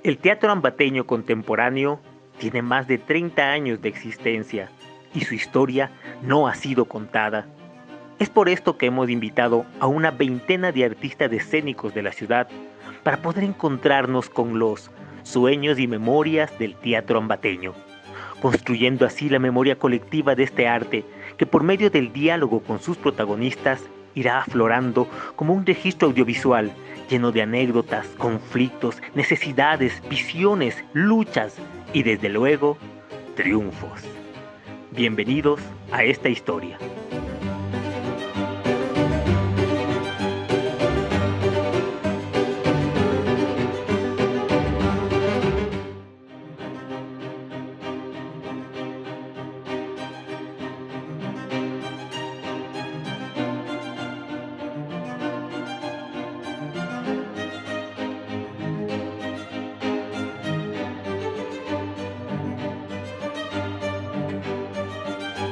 El teatro ambateño contemporáneo tiene más de 30 años de existencia y su historia no ha sido contada. Es por esto que hemos invitado a una veintena de artistas escénicos de la ciudad para poder encontrarnos con los sueños y memorias del teatro ambateño, construyendo así la memoria colectiva de este arte que por medio del diálogo con sus protagonistas irá aflorando como un registro audiovisual lleno de anécdotas, conflictos, necesidades, visiones, luchas y desde luego triunfos. Bienvenidos a esta historia.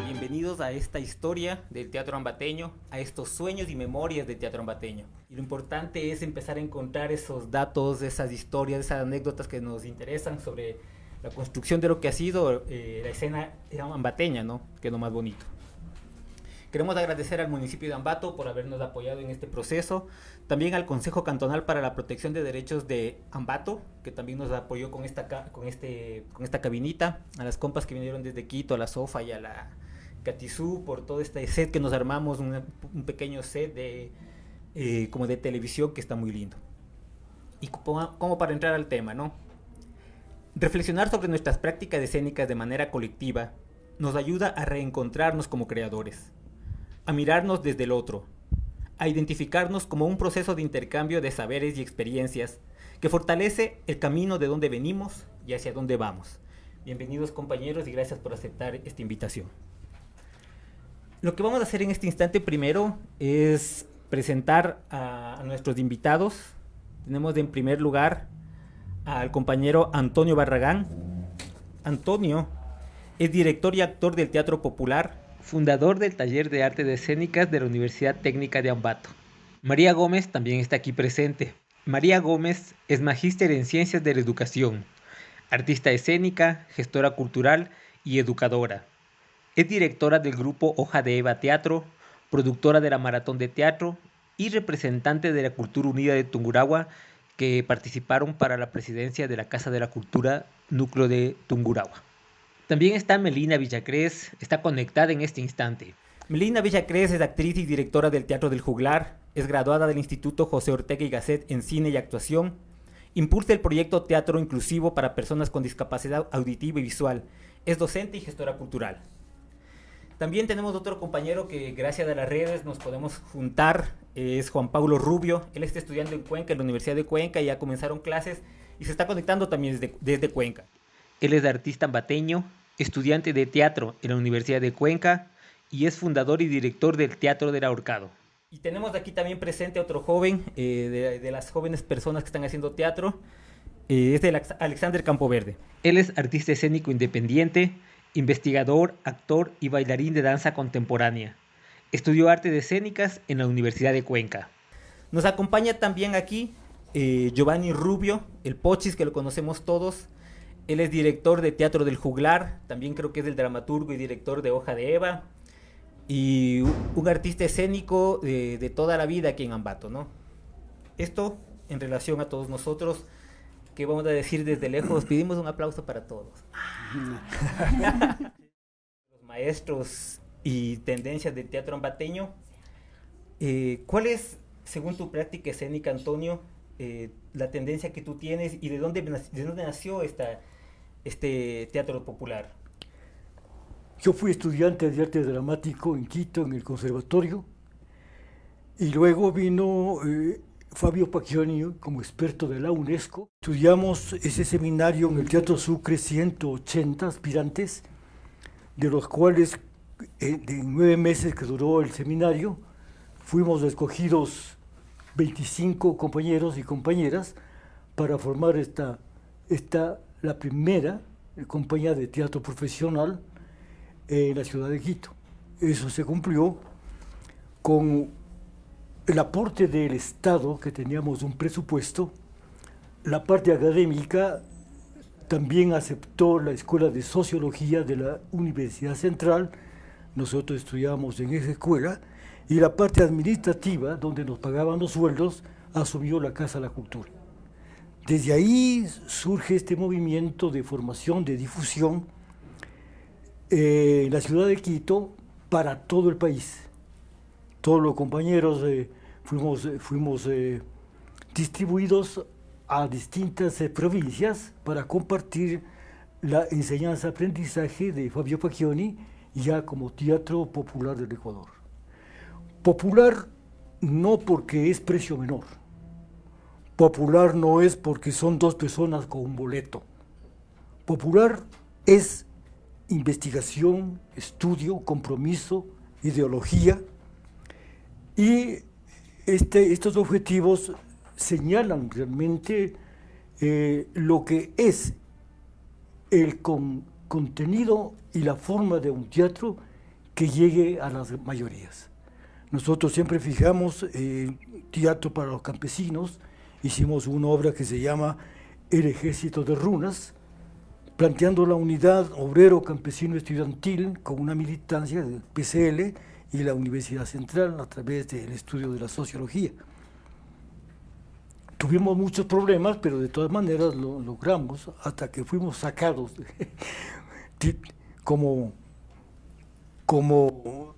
Bienvenidos a esta historia del teatro ambateño, a estos sueños y memorias del teatro ambateño. Y lo importante es empezar a encontrar esos datos, esas historias, esas anécdotas que nos interesan sobre la construcción de lo que ha sido la escena ambateña, ¿no? Que es lo más bonito. Queremos agradecer al municipio de Ambato por habernos apoyado en este proceso, también al Consejo Cantonal para la Protección de Derechos de Ambato, que también nos apoyó con esta cabinita, a las compas que vinieron desde Quito, a la SOFA y a la Catizú, por todo este set que nos armamos, un pequeño set como de televisión que está muy lindo. Y como para entrar al tema, ¿no? Reflexionar sobre nuestras prácticas escénicas de manera colectiva nos ayuda a reencontrarnos como creadores, a mirarnos desde el otro, a identificarnos como un proceso de intercambio de saberes y experiencias que fortalece el camino de donde venimos y hacia dónde vamos. Bienvenidos, compañeros, y gracias por aceptar esta invitación. Lo que vamos a hacer en este instante primero es presentar a nuestros invitados. Tenemos en primer lugar al compañero Antonio Barragán. Antonio es director y actor del Teatro Popular, fundador del Taller de Artes Escénicas de la Universidad Técnica de Ambato. María Gómez también está aquí presente. María Gómez es magíster en Ciencias de la Educación, artista escénica, gestora cultural y educadora. Es directora del grupo Hoja de Eva Teatro, productora de la Maratón de Teatro y representante de la Cultura Unida de Tungurahua, que participaron para la presidencia de la Casa de la Cultura Núcleo de Tungurahua. También está Melina Villacrés, está conectada en este instante. Melina Villacrés es actriz y directora del Teatro del Juglar, es graduada del Instituto José Ortega y Gasset en Cine y Actuación, impulsa el proyecto Teatro Inclusivo para Personas con Discapacidad Auditiva y Visual, es docente y gestora cultural. También tenemos otro compañero que gracias a las redes nos podemos juntar, es Juan Pablo Rubio. Él está estudiando en Cuenca, en la Universidad de Cuenca, y ya comenzaron clases y se está conectando también desde Cuenca. Él es artista ambateño, estudiante de teatro en la Universidad de Cuenca y es fundador y director del Teatro del Ahorcado. Y tenemos aquí también presente a otro joven, de las jóvenes personas que están haciendo teatro, es de Alexander Campoverde. Él es artista escénico independiente, investigador, actor y bailarín de danza contemporánea. Estudió artes escénicas en la Universidad de Cuenca. Nos acompaña también aquí Giovanni Rubio, el Pochis, que lo conocemos todos. Él es director de Teatro del Juglar, también creo que es el dramaturgo y director de Hoja de Eva, y un artista escénico de toda la vida aquí en Ambato, ¿no? Esto en relación a todos nosotros, que vamos a decir desde lejos, pedimos un aplauso para todos. Los maestros y tendencias del teatro ambateño. ¿Cuál es, según tu práctica escénica, Antonio, la tendencia que tú tienes y de dónde nació este teatro popular? Yo fui estudiante de arte dramático en Quito, en el conservatorio, y luego vino Fabio Pacchioni como experto de la UNESCO. Estudiamos ese seminario en el Teatro Sucre, 180 aspirantes, de los cuales de 9 meses que duró el seminario, fuimos escogidos 25 compañeros y compañeras para formar la primera compañía de teatro profesional en la ciudad de Quito. Eso se cumplió con el aporte del Estado, que teníamos un presupuesto la parte académica también aceptó la Escuela de Sociología de la Universidad Central. Nosotros estudiábamos en esa escuela, y la parte administrativa, donde nos pagaban los sueldos, asumió la Casa de la Cultura. Desde ahí surge este movimiento de formación, de difusión en la ciudad de Quito para todo el país. Todos los compañeros fuimos distribuidos a distintas provincias para compartir la enseñanza-aprendizaje de Fabio Pacchioni, ya como teatro popular del Ecuador. Popular no porque es precio menor, popular no es porque son dos personas con un boleto, popular es investigación, estudio, compromiso, ideología, y estos objetivos señalan realmente lo que es el contenido y la forma de un teatro que llegue a las mayorías. Nosotros siempre fijamos teatro para los campesinos. Hicimos una obra que se llama El Ejército de Runas, planteando la unidad obrero campesino estudiantil con una militancia del PCL y la Universidad Central a través del estudio de la sociología. Tuvimos muchos problemas, pero de todas maneras lo logramos hasta que fuimos sacados como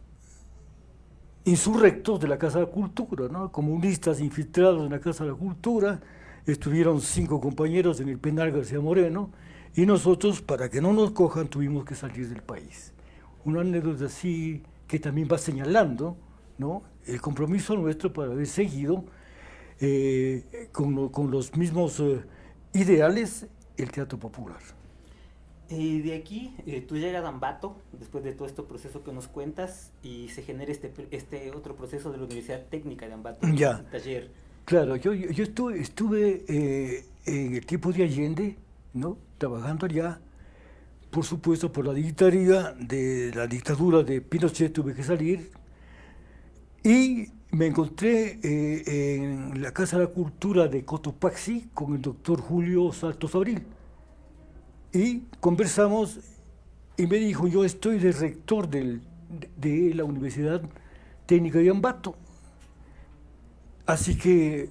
insurrectos de la Casa de la Cultura, ¿no? Comunistas infiltrados en la Casa de la Cultura. Estuvieron 5 compañeros en el penal García Moreno, y nosotros, para que no nos cojan, tuvimos que salir del país. Una anécdota así que también va señalando, ¿no?, el compromiso nuestro para haber seguido con los mismos ideales el teatro popular. De aquí, tú llegas a Ambato, después de todo este proceso que nos cuentas, y se genera este otro proceso de la Universidad Técnica de Ambato, Ya. el taller. Claro, yo estuve en el tiempo de Allende, ¿no?, trabajando allá. Por supuesto, por la dictadura de Pinochet tuve que salir, y me encontré en la Casa de la Cultura de Cotopaxi con el doctor Julio Saltos Abril. Y conversamos, y me dijo: yo estoy de rector de la Universidad Técnica de Ambato, así que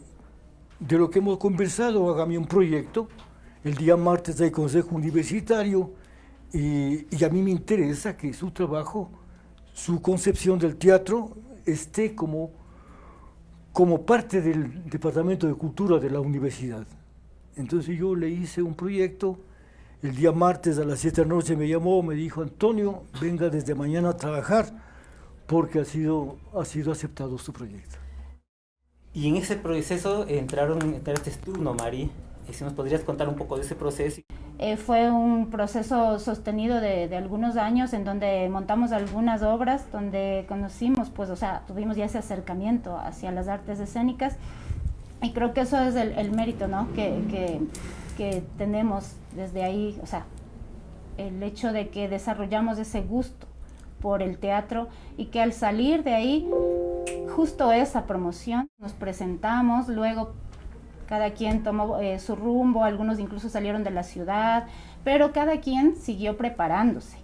de lo que hemos conversado, hágame un proyecto. El día martes hay consejo universitario, y a mí me interesa que su trabajo, su concepción del teatro, esté como parte del Departamento de Cultura de la universidad. Entonces yo le hice un proyecto. El día martes a las 7 de la noche me llamó, me dijo: Antonio, venga desde mañana a trabajar, porque ha sido aceptado su proyecto. Y en ese proceso entraste tú, ¿no, Mari? Si nos podrías contar un poco de ese proceso. Fue un proceso sostenido de algunos años, en donde montamos algunas obras, donde conocimos, pues, o sea, tuvimos ya ese acercamiento hacia las artes escénicas, y creo que eso es el mérito, ¿no?, que tenemos desde ahí, o sea, el hecho de que desarrollamos ese gusto por el teatro, y que al salir de ahí, justo esa promoción, nos presentamos, luego cada quien tomó su rumbo, algunos incluso salieron de la ciudad, pero cada quien siguió preparándose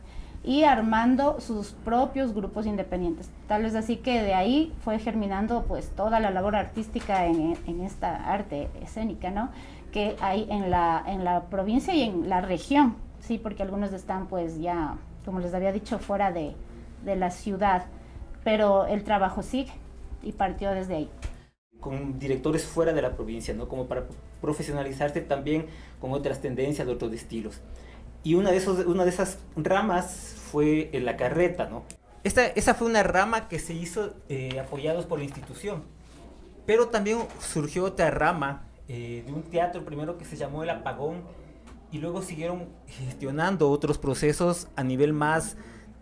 y armando sus propios grupos independientes. Tal vez así que de ahí fue germinando pues toda la labor artística en esta arte escénica, ¿no?, que hay en la provincia y en la región, sí, porque algunos están pues ya, como les había dicho, fuera de la ciudad, pero el trabajo sigue y partió desde ahí. Con directores fuera de la provincia, ¿no?, como para profesionalizarse también con otras tendencias, de otros estilos. Y una de esas ramas fue La Carreta, ¿no? Esa fue una rama que se hizo apoyados por la institución, pero también surgió otra rama de un teatro primero que se llamó El Apagón, y luego siguieron gestionando otros procesos a nivel más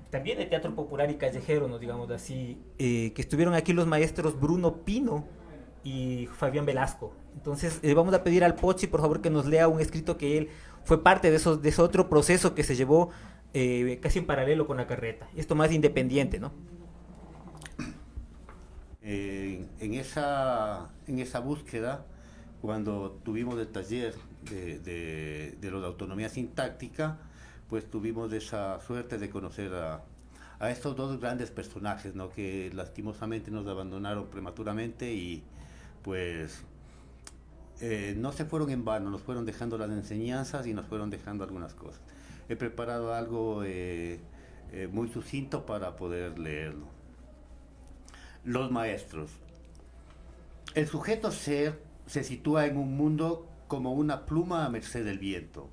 también de teatro popular y callejero, ¿no?, digamos así, que estuvieron aquí los maestros Bruno Pino y Fabián Velasco. Entonces vamos a pedir al Pochi, por favor, que nos lea un escrito que él fue parte de ese otro proceso que se llevó casi en paralelo con La Carreta, esto más independiente, ¿no? En esa búsqueda, cuando tuvimos el taller de lo de autonomía sintáctica, pues tuvimos esa suerte de conocer a estos dos grandes personajes, ¿no? Que lastimosamente nos abandonaron prematuramente y pues no se fueron en vano, nos fueron dejando las enseñanzas y nos fueron dejando algunas cosas. He preparado algo muy sucinto para poder leerlo. Los maestros. El sujeto ser se sitúa en un mundo como una pluma a merced del viento,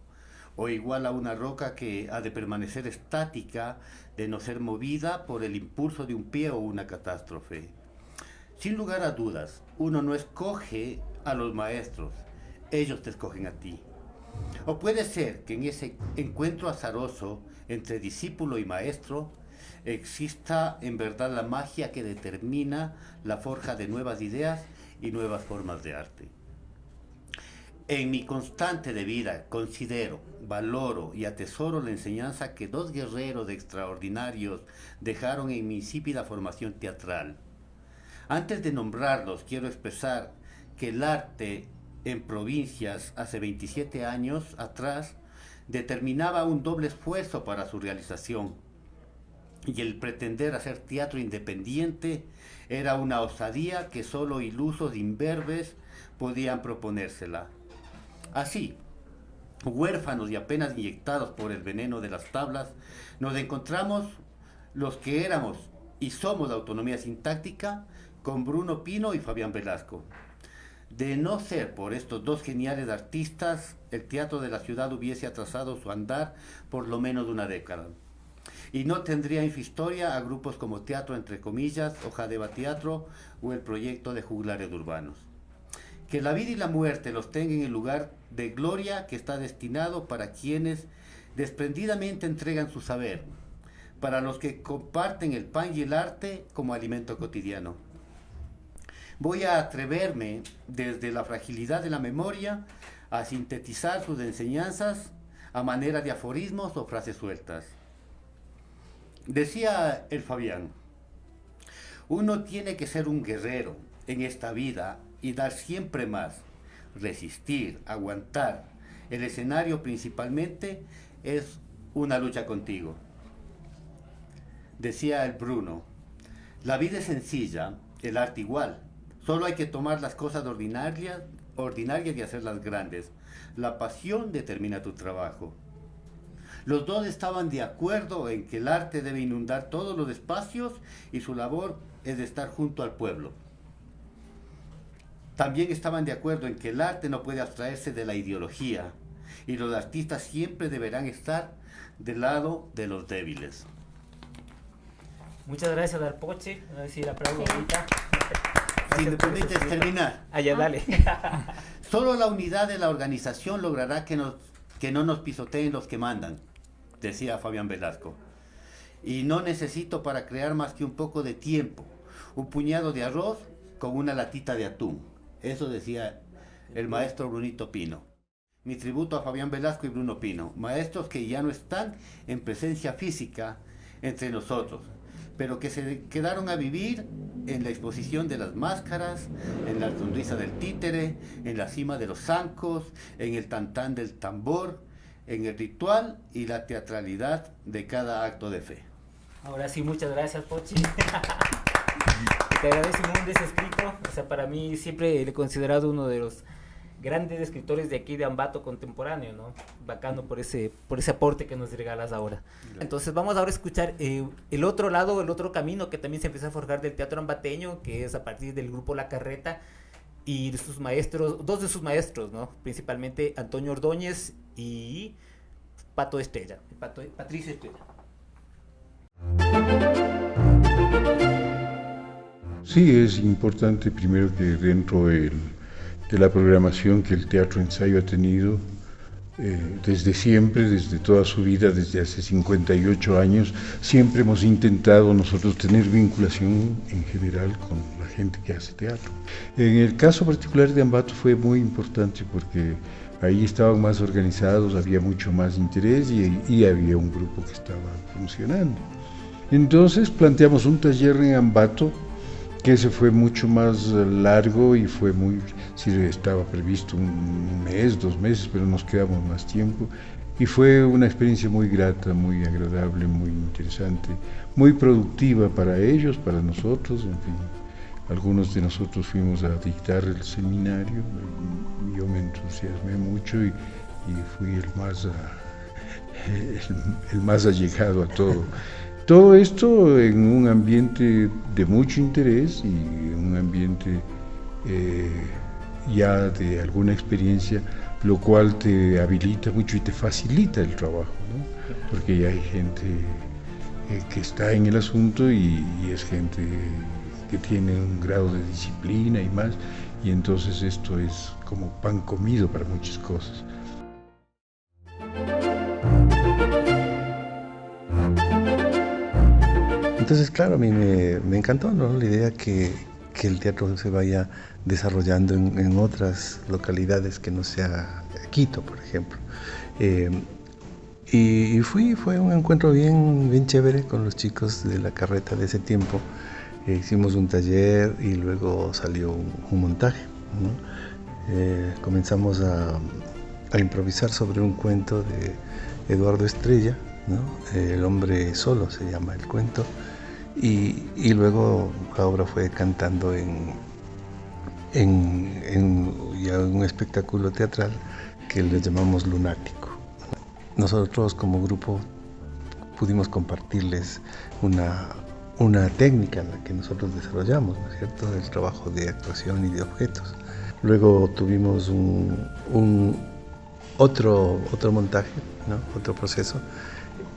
o igual a una roca que ha de permanecer estática, de no ser movida por el impulso de un pie o una catástrofe. Sin lugar a dudas, uno no escoge a los maestros, ellos te escogen a ti. O puede ser que en ese encuentro azaroso entre discípulo y maestro exista en verdad la magia que determina la forja de nuevas ideas y nuevas formas de arte. En mi constante de vida considero, valoro y atesoro la enseñanza que dos guerreros extraordinarios dejaron en mi insípida formación teatral. Antes de nombrarlos, quiero expresar que el arte en provincias hace 27 años atrás determinaba un doble esfuerzo para su realización, y el pretender hacer teatro independiente era una osadía que solo ilusos imberbes podían proponérsela. Así, huérfanos y apenas inyectados por el veneno de las tablas, nos encontramos los que éramos y somos de autonomía sintáctica con Bruno Pino y Fabián Velasco. De no ser por estos dos geniales artistas, el teatro de la ciudad hubiese atrasado su andar por lo menos una década. Y no tendría en su historia a grupos como Teatro Entre Comillas, Ojadeva Teatro o el proyecto de Juglares Urbanos. Que la vida y la muerte los tengan en el lugar de gloria que está destinado para quienes desprendidamente entregan su saber, para los que comparten el pan y el arte como alimento cotidiano. Voy a atreverme, desde la fragilidad de la memoria, a sintetizar sus enseñanzas a manera de aforismos o frases sueltas. Decía el Fabián, uno tiene que ser un guerrero en esta vida y dar siempre más, resistir, aguantar. El escenario principalmente es una lucha contigo. Decía el Bruno, la vida es sencilla, el arte igual, solo hay que tomar las cosas ordinarias y hacerlas grandes. La pasión determina tu trabajo. Los dos estaban de acuerdo en que el arte debe inundar todos los espacios y su labor es de estar junto al pueblo. También estaban de acuerdo en que el arte no puede abstraerse de la ideología y los artistas siempre deberán estar del lado de los débiles. Muchas gracias, Darpoche. A ver si la aplaudo ahorita. Si me permites terminar. Ya, dale. Solo la unidad de la organización logrará que no nos pisoteen los que mandan, decía Fabián Velasco. Y no necesito para crear más que un poco de tiempo, un puñado de arroz con una latita de atún. Eso decía el maestro Brunito Pino. Mi tributo a Fabián Velasco y Bruno Pino, maestros que ya no están en presencia física entre nosotros, pero que se quedaron a vivir en la exposición de las máscaras, en la sonrisa del títere, en la cima de los zancos, en el tantán del tambor, en el ritual y la teatralidad de cada acto de fe. Ahora sí, muchas gracias, Pochi. Te agradezco un ese escrito. O sea, para mí siempre he considerado uno de los grandes escritores de aquí de Ambato contemporáneo, ¿no? Bacano por ese aporte que nos regalas ahora. Gracias. Entonces vamos ahora a escuchar el otro lado, el otro camino que también se empieza a forjar del teatro ambateño, que es a partir del grupo La Carreta y de sus maestros, dos de sus maestros, ¿no? Principalmente Antonio Ordóñez y Patricio Estrella. Sí, es importante primero que dentro de la programación que el Teatro Ensayo ha tenido desde siempre, desde toda su vida, desde hace 58 años, siempre hemos intentado nosotros tener vinculación en general con la gente que hace teatro. En el caso particular de Ambato fue muy importante porque ahí estaban más organizados, había mucho más interés y había un grupo que estaba funcionando. Entonces planteamos un taller en Ambato que ese fue mucho más largo y fue muy, sí estaba previsto un mes, 2 meses, pero nos quedamos más tiempo y fue una experiencia muy grata, muy agradable, muy interesante, muy productiva para ellos, para nosotros, en fin. Algunos de nosotros fuimos a dictar el seminario, yo me entusiasmé mucho y fui el más allegado a todo. Todo esto en un ambiente de mucho interés y en un ambiente ya de alguna experiencia, lo cual te habilita mucho y te facilita el trabajo, ¿no? Porque ya hay gente que está en el asunto y es gente que tiene un grado de disciplina y más, y entonces esto es como pan comido para muchas cosas. Entonces, claro, a mí me encantó, ¿no? La idea que el teatro se vaya desarrollando en otras localidades que no sea Quito, por ejemplo. Fue un encuentro bien chévere con los chicos de la carreta de ese tiempo. Hicimos un taller y luego salió un montaje, ¿no? Comenzamos a improvisar sobre un cuento de Eduardo Estrella, ¿no? El hombre solo se llama el cuento. Y luego la obra fue cantando en ya un espectáculo teatral que le llamamos Lunático. Nosotros como grupo pudimos compartirles una técnica en la que nosotros desarrollamos, ¿no es cierto?, el trabajo de actuación y de objetos. Luego tuvimos otro montaje, ¿no?, otro proceso,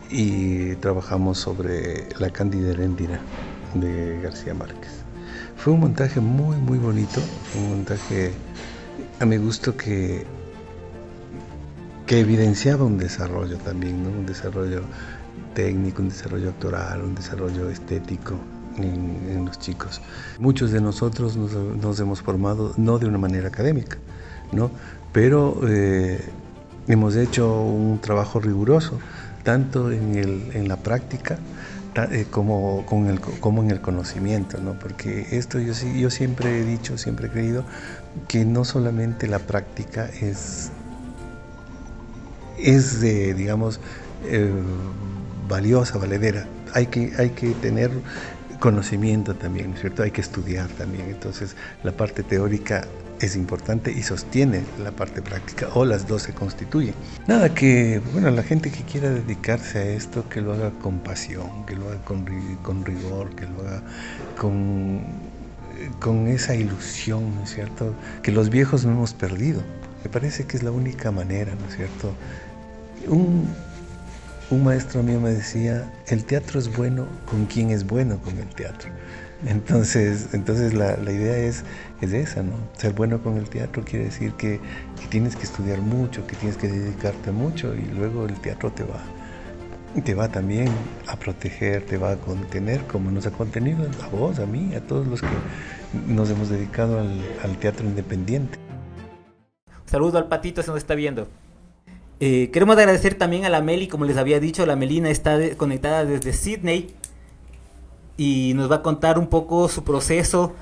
y trabajamos sobre La Cándida Heréndira de García Márquez. Fue un montaje muy bonito, un montaje a mi gusto que evidenciaba un desarrollo también, ¿no?, un desarrollo técnico, un desarrollo actoral, un desarrollo estético en los chicos. Muchos de nosotros nos hemos formado no de una manera académica, ¿no?, pero hemos hecho un trabajo riguroso, tanto en la práctica como en el conocimiento, ¿no? Porque esto yo siempre he dicho, siempre he creído que no solamente la práctica es digamos, valiosa, valedera. Hay que tener conocimiento también, ¿no es cierto? Hay que estudiar también. Entonces, la parte teórica es importante y sostiene la parte práctica, o las dos se constituyen. Nada, que, bueno, la gente que quiera dedicarse a esto, que lo haga con pasión, que lo haga con rigor, que lo haga con esa ilusión, ¿no es cierto?, que los viejos no hemos perdido. Me parece que es la única manera, ¿no es cierto? Un maestro mío me decía, el teatro es bueno con quien es bueno con el teatro. Entonces la idea es esa, ¿no? Ser bueno con el teatro quiere decir que tienes que estudiar mucho, que tienes que dedicarte mucho, y luego el teatro te va también a proteger, te va a contener, como nos ha contenido a vos, a mí, a todos los que nos hemos dedicado al teatro independiente. Saludo al Patito, se nos está viendo. Queremos agradecer también a la Meli, como les había dicho, la Melina está conectada desde Sydney y nos va a contar un poco su proceso,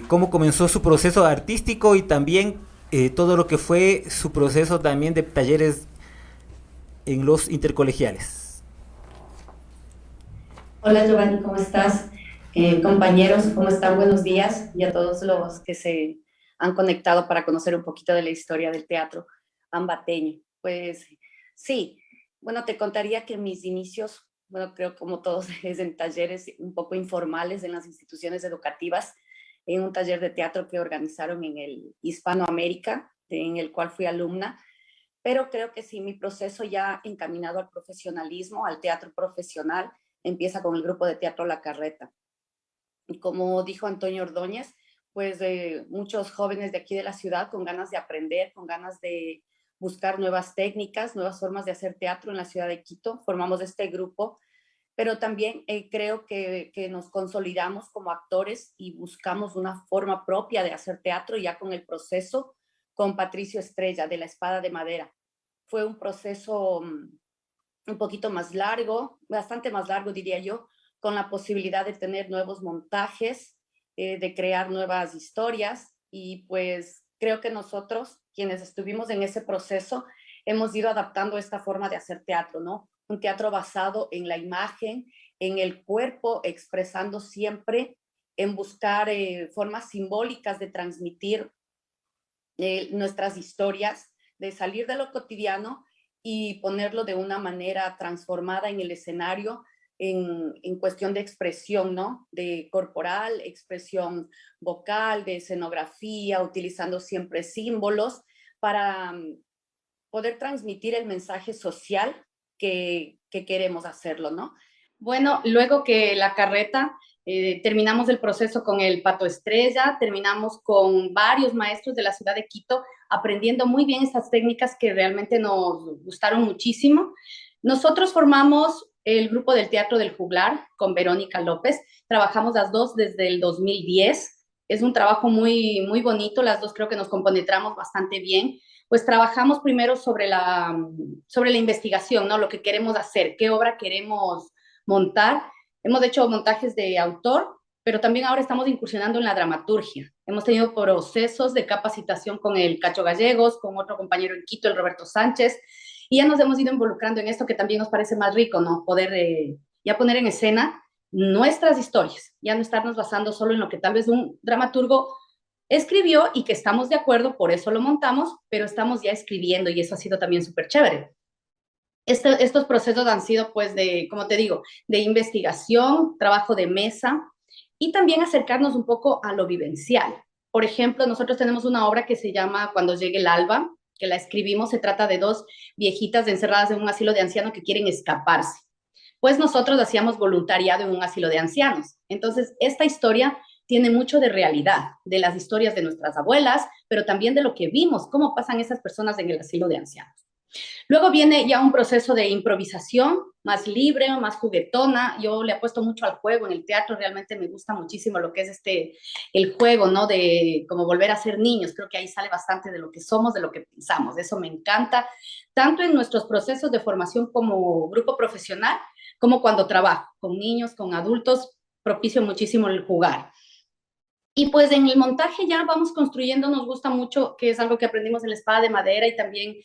cómo comenzó su proceso artístico y también todo lo que fue su proceso también de talleres en los intercolegiales. Hola Giovanni, ¿cómo estás? Compañeros, ¿cómo están? Buenos días, y a todos los que se han conectado para conocer un poquito de la historia del teatro ambateño. Pues sí, bueno, te contaría que mis inicios, bueno, creo como todos, es en talleres un poco informales en las instituciones educativas, en un taller de teatro que organizaron en el Hispanoamérica, en el cual fui alumna, pero creo que sí, mi proceso ya encaminado al profesionalismo, al teatro profesional, empieza con el grupo de teatro La Carreta. Y como dijo Antonio Ordóñez, pues muchos jóvenes de aquí de la ciudad con ganas de aprender, con ganas de buscar nuevas técnicas, nuevas formas de hacer teatro en la ciudad de Quito, formamos este grupo, pero también creo que nos consolidamos como actores y buscamos una forma propia de hacer teatro ya con el proceso con Patricio Estrella de La Espada de Madera. Fue un proceso un poquito más largo, bastante más largo diría yo, con la posibilidad de tener nuevos montajes de crear nuevas historias, y pues creo que nosotros, quienes estuvimos en ese proceso, hemos ido adaptando esta forma de hacer teatro, ¿no? Un teatro basado en la imagen, en el cuerpo, expresando siempre, en buscar formas simbólicas de transmitir nuestras historias, de salir de lo cotidiano y ponerlo de una manera transformada en el escenario, en cuestión de expresión, ¿no? De corporal, expresión vocal, de escenografía, utilizando siempre símbolos para poder transmitir el mensaje social que queremos hacerlo, ¿no? Bueno, luego que la carreta, terminamos el proceso con el Pato Estrella, terminamos con varios maestros de la ciudad de Quito, aprendiendo muy bien estas técnicas que realmente nos gustaron muchísimo. Nosotros formamos el grupo del Teatro del Juglar con Verónica López, trabajamos las dos desde el 2010, es un trabajo muy, muy bonito, las dos creo que nos compenetramos bastante bien. Pues trabajamos primero sobre la investigación, ¿no? Lo que queremos hacer, qué obra queremos montar. Hemos hecho montajes de autor, pero también ahora estamos incursionando en la dramaturgia. Hemos tenido procesos de capacitación con el Cacho Gallegos, con otro compañero en Quito, el Roberto Sánchez, y ya nos hemos ido involucrando en esto que también nos parece más rico, ¿no? Poder ya poner en escena nuestras historias, ya no estarnos basando solo en lo que tal vez un dramaturgo escribió y que estamos de acuerdo, por eso lo montamos, pero estamos ya escribiendo y eso ha sido también súper chévere. Estos procesos han sido, pues, como te digo, de investigación, trabajo de mesa y también acercarnos un poco a lo vivencial. Por ejemplo, nosotros tenemos una obra que se llama Cuando llegue el alba, que la escribimos, se trata de dos viejitas encerradas en un asilo de ancianos que quieren escaparse. Pues nosotros hacíamos voluntariado en un asilo de ancianos. Entonces, esta historia tiene mucho de realidad, de las historias de nuestras abuelas, pero también de lo que vimos, cómo pasan esas personas en el asilo de ancianos. Luego viene ya un proceso de improvisación, más libre, más juguetona. Yo le apuesto mucho al juego en el teatro, realmente me gusta muchísimo lo que es el juego, ¿no? De como volver a ser niños. Creo que ahí sale bastante de lo que somos, de lo que pensamos. Eso me encanta, tanto en nuestros procesos de formación como grupo profesional, como cuando trabajo con niños, con adultos, propicio muchísimo el jugar. Y pues en el montaje ya vamos construyendo, nos gusta mucho, que es algo que aprendimos en la Espada de Madera y también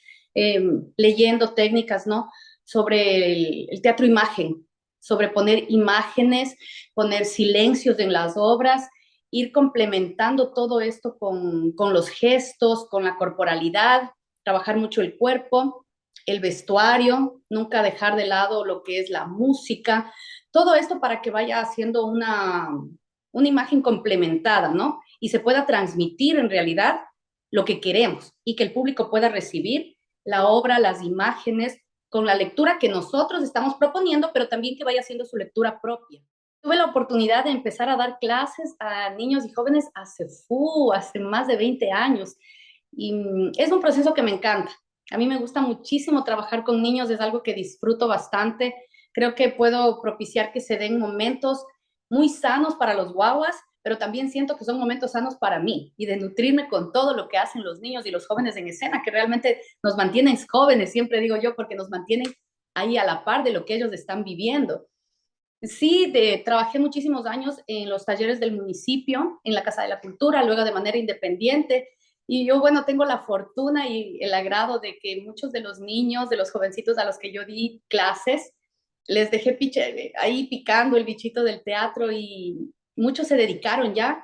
leyendo técnicas, ¿no? Sobre el teatro imagen, sobre poner imágenes, poner silencios en las obras, ir complementando todo esto con los gestos, con la corporalidad, trabajar mucho el cuerpo, el vestuario, nunca dejar de lado lo que es la música, todo esto para que vaya haciendo una imagen complementada, ¿no? Y se pueda transmitir en realidad lo que queremos y que el público pueda recibir la obra, las imágenes, con la lectura que nosotros estamos proponiendo, pero también que vaya haciendo su lectura propia. Tuve la oportunidad de empezar a dar clases a niños y jóvenes hace más de 20 años y es un proceso que me encanta. A mí me gusta muchísimo trabajar con niños, es algo que disfruto bastante. Creo que puedo propiciar que se den momentos muy sanos para los guaguas, pero también siento que son momentos sanos para mí y de nutrirme con todo lo que hacen los niños y los jóvenes en escena, que realmente nos mantienen jóvenes, siempre digo yo, porque nos mantienen ahí a la par de lo que ellos están viviendo. Sí, trabajé muchísimos años en los talleres del municipio, en la Casa de la Cultura, luego de manera independiente, y yo, bueno, tengo la fortuna y el agrado de que muchos de los niños, de los jovencitos a los que yo di clases, les dejé ahí picando el bichito del teatro y muchos se dedicaron ya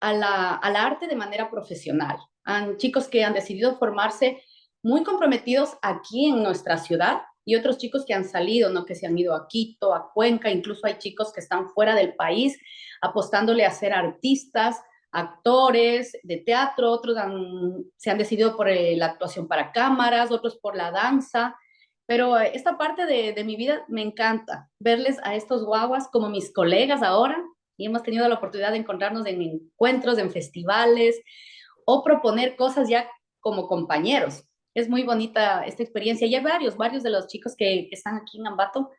al arte de manera profesional. Han chicos que han decidido formarse muy comprometidos aquí en nuestra ciudad y otros chicos que han salido, ¿no? Que se han ido a Quito, a Cuenca, incluso hay chicos que están fuera del país apostándole a ser artistas, actores de teatro, otros se han decidido por la actuación para cámaras, otros por la danza. Pero esta parte de mi vida me encanta, verles a estos guaguas como mis colegas ahora, y hemos tenido la oportunidad de encontrarnos en encuentros, en festivales, o proponer cosas ya como compañeros. Es muy bonita esta experiencia. Y hay varios de los chicos que están aquí en Ambato,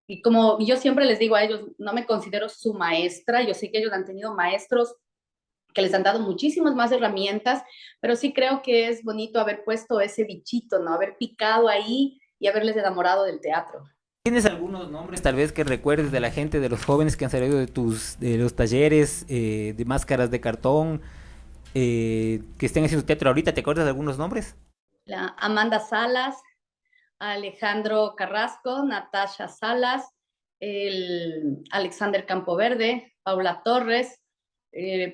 y como yo siempre les digo a ellos, no me considero su maestra, yo sé que ellos han tenido maestros que les han dado muchísimas más herramientas, pero sí creo que es bonito haber puesto ese bichito, ¿no? Haber picado ahí y haberles enamorado del teatro. ¿Tienes algunos nombres tal vez que recuerdes de la gente, de los jóvenes que han salido de los talleres de máscaras de cartón, que estén haciendo teatro ahorita? ¿Te acuerdas de algunos nombres? La Amanda Salas, Alejandro Carrasco, Natasha Salas, el Alexander Campoverde, Paula Torres,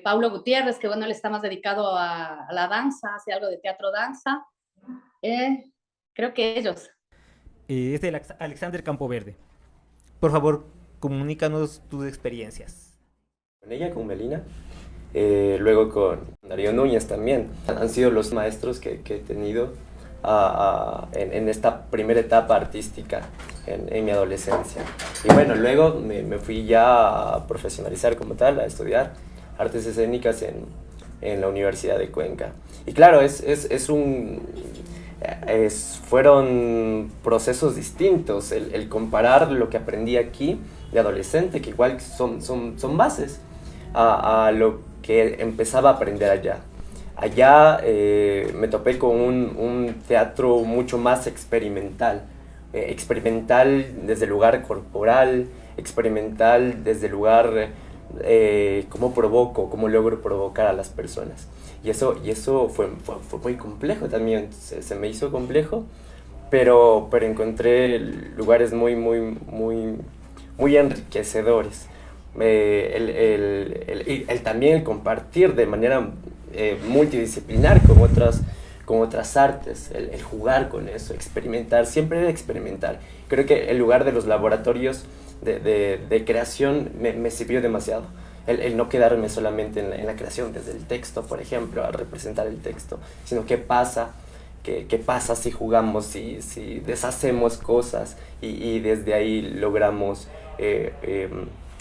Paulo Gutiérrez, que bueno, él está más dedicado a la danza, hace algo de teatro danza. Creo que ellos. Es de Alexander Campoverde. Por favor, comunícanos tus experiencias. Con ella, con Melina, luego con Darío Núñez también. Han sido los maestros que he tenido en esta primera etapa artística en mi adolescencia. Y bueno, luego me fui ya a profesionalizar como tal, a estudiar artes escénicas en la Universidad de Cuenca. Y claro, fueron procesos distintos, el comparar lo que aprendí aquí de adolescente, que igual son bases, a lo que empezaba a aprender allá. Allá me topé con un teatro mucho más experimental, experimental desde el lugar corporal, experimental desde el lugar cómo logro provocar a las personas. Y eso fue muy complejo también, se me hizo complejo, pero encontré lugares muy enriquecedores. También el compartir de manera multidisciplinar con otras artes, el jugar con eso, experimentar, siempre experimentar. Creo que el lugar de los laboratorios de creación me sirvió demasiado. El no quedarme solamente en la creación desde el texto, por ejemplo, a representar el texto, sino qué pasa si jugamos, si deshacemos cosas y desde ahí logramos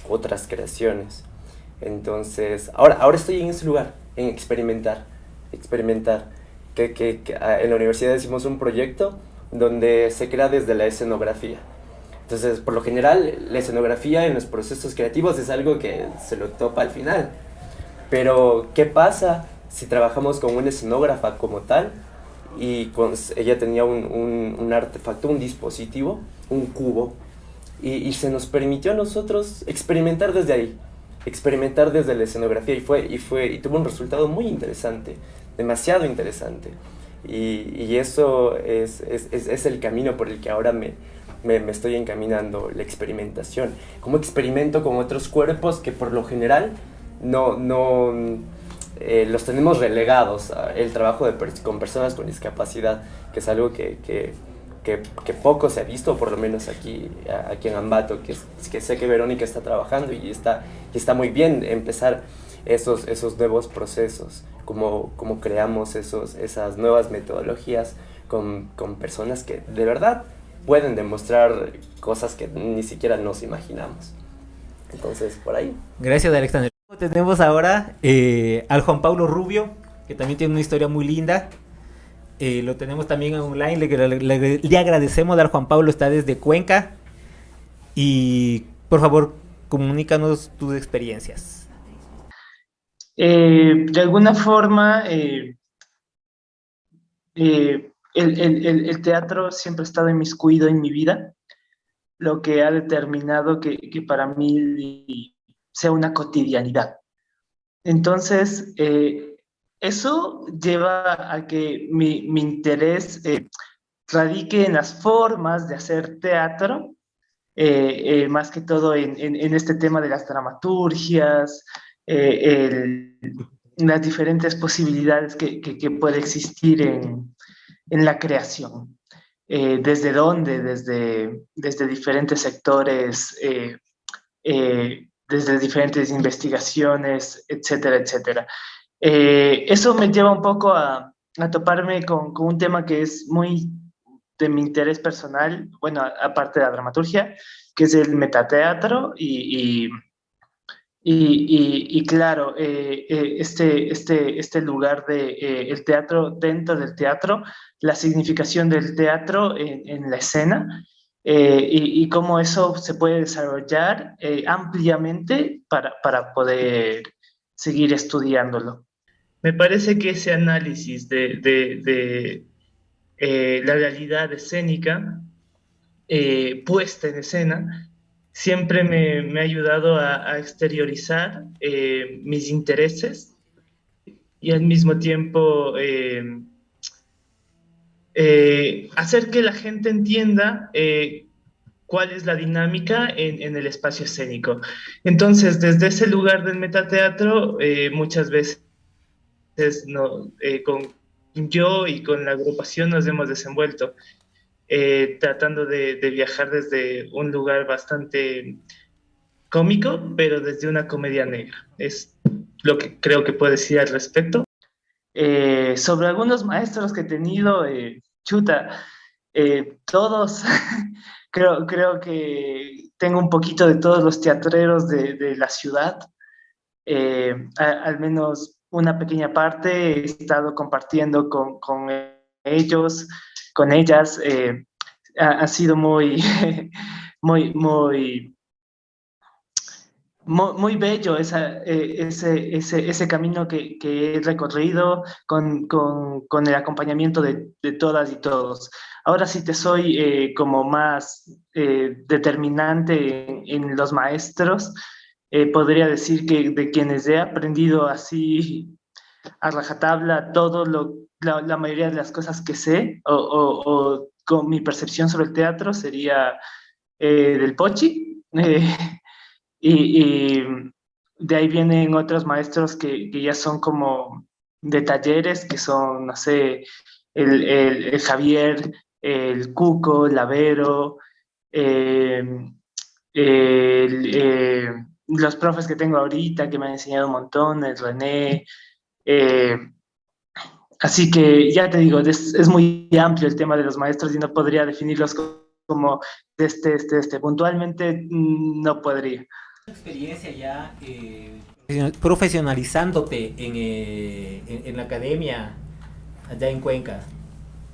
otras creaciones. Entonces, ahora estoy en ese lugar, en experimentar. Que en la universidad hicimos un proyecto donde se crea desde la escenografía. Entonces, por lo general, la escenografía en los procesos creativos es algo que se lo topa al final. Pero, ¿qué pasa si trabajamos con una escenógrafa como tal? Y ella tenía un artefacto, un dispositivo, un cubo, y se nos permitió a nosotros experimentar desde ahí, experimentar desde la escenografía, y tuvo un resultado muy interesante, demasiado interesante. Y eso es el camino por el que ahora me estoy encaminando, la experimentación. Como experimento con otros cuerpos que por lo general los tenemos relegados, el trabajo con personas con discapacidad, que es algo que poco se ha visto, por lo menos aquí en Ambato, que sé que Verónica está trabajando y está muy bien empezar esos nuevos procesos, como creamos esas nuevas metodologías con personas que de verdad pueden demostrar cosas que ni siquiera nos imaginamos. Entonces, por ahí. Gracias, Alexander. Tenemos ahora al Juan Pablo Rubio, que también tiene una historia muy linda. Lo tenemos también online, le agradecemos al Juan Pablo, está desde Cuenca. Y por favor, comunícanos tus experiencias. De alguna forma, el teatro siempre ha estado inmiscuido en mi vida, lo que ha determinado que para mí sea una cotidianidad. Entonces, eso lleva a que mi interés radique en las formas de hacer teatro, más que todo en este tema de las dramaturgias, las diferentes posibilidades que puede existir en la creación. ¿Desde dónde? Desde diferentes sectores, desde diferentes investigaciones, etcétera, etcétera. Eso me lleva un poco a toparme con un tema que es muy de mi interés personal, bueno, aparte de la dramaturgia, que es el metateatro y claro, este lugar de el teatro dentro del teatro, la significación del teatro en la escena, y cómo eso se puede desarrollar ampliamente para poder seguir estudiándolo. Me parece que ese análisis de la realidad escénica puesta en escena, siempre me ha ayudado a exteriorizar mis intereses y al mismo tiempo hacer que la gente entienda cuál es la dinámica en el espacio escénico. Entonces, desde ese lugar del metateatro, muchas veces con yo y con la agrupación nos hemos desenvuelto, tratando de viajar desde un lugar bastante cómico, pero desde una comedia negra. Es lo que creo que puedo decir al respecto. Sobre algunos maestros que he tenido, todos, creo que tengo un poquito de todos los teatreros de la ciudad, al menos una pequeña parte he estado compartiendo con ellos, con ellas, ha sido muy, muy bello ese camino que he recorrido con el acompañamiento de todas y todos. Ahora sí te soy como más determinante en los maestros. Podría decir que de quienes he aprendido así a rajatabla la mayoría de las cosas que sé o con mi percepción sobre el teatro sería del Pochi. Y de ahí vienen otros maestros que ya son como de talleres, que son, no sé, el Javier, el Cuco, el Avero, los profes que tengo ahorita que me han enseñado un montón, el René. Así que ya te digo, es muy amplio el tema de los maestros y no podría definirlos como puntualmente no podría. Experiencia ya profesionalizándote en la academia allá en Cuenca.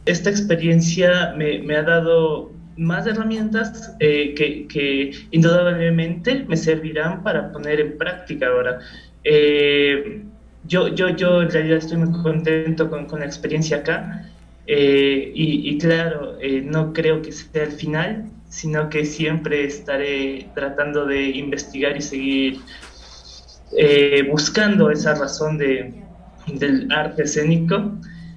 Esta experiencia me ha dado más herramientas que indudablemente me servirán para poner en práctica ahora. Yo en realidad estoy muy contento con la experiencia acá y claro, no creo que sea el final, sino que siempre estaré tratando de investigar y seguir buscando esa razón del arte escénico,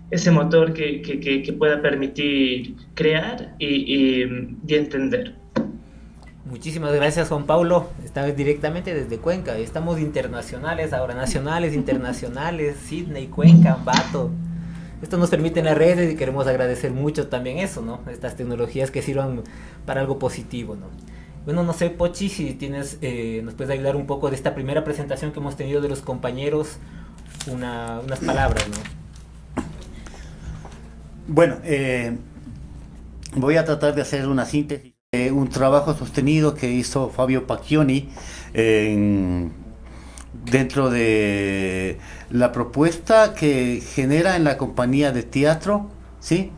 ese motor que pueda permitir crear y entender. Muchísimas gracias, Juan Pablo. Esta vez directamente desde Cuenca. Estamos internacionales ahora, nacionales, internacionales, Sydney, Cuenca, Ambato. Esto nos permite en las redes y queremos agradecer mucho también eso, ¿no? Estas tecnologías que sirvan para algo positivo, ¿no? Bueno, no sé, Pochi, si tienes, nos puedes ayudar un poco de esta primera presentación que hemos tenido de los compañeros, unas palabras, ¿no? Bueno, voy a tratar de hacer una síntesis. Un trabajo sostenido que hizo Fabio Pacchioni dentro de la propuesta que genera en la compañía de teatro, ¿sí?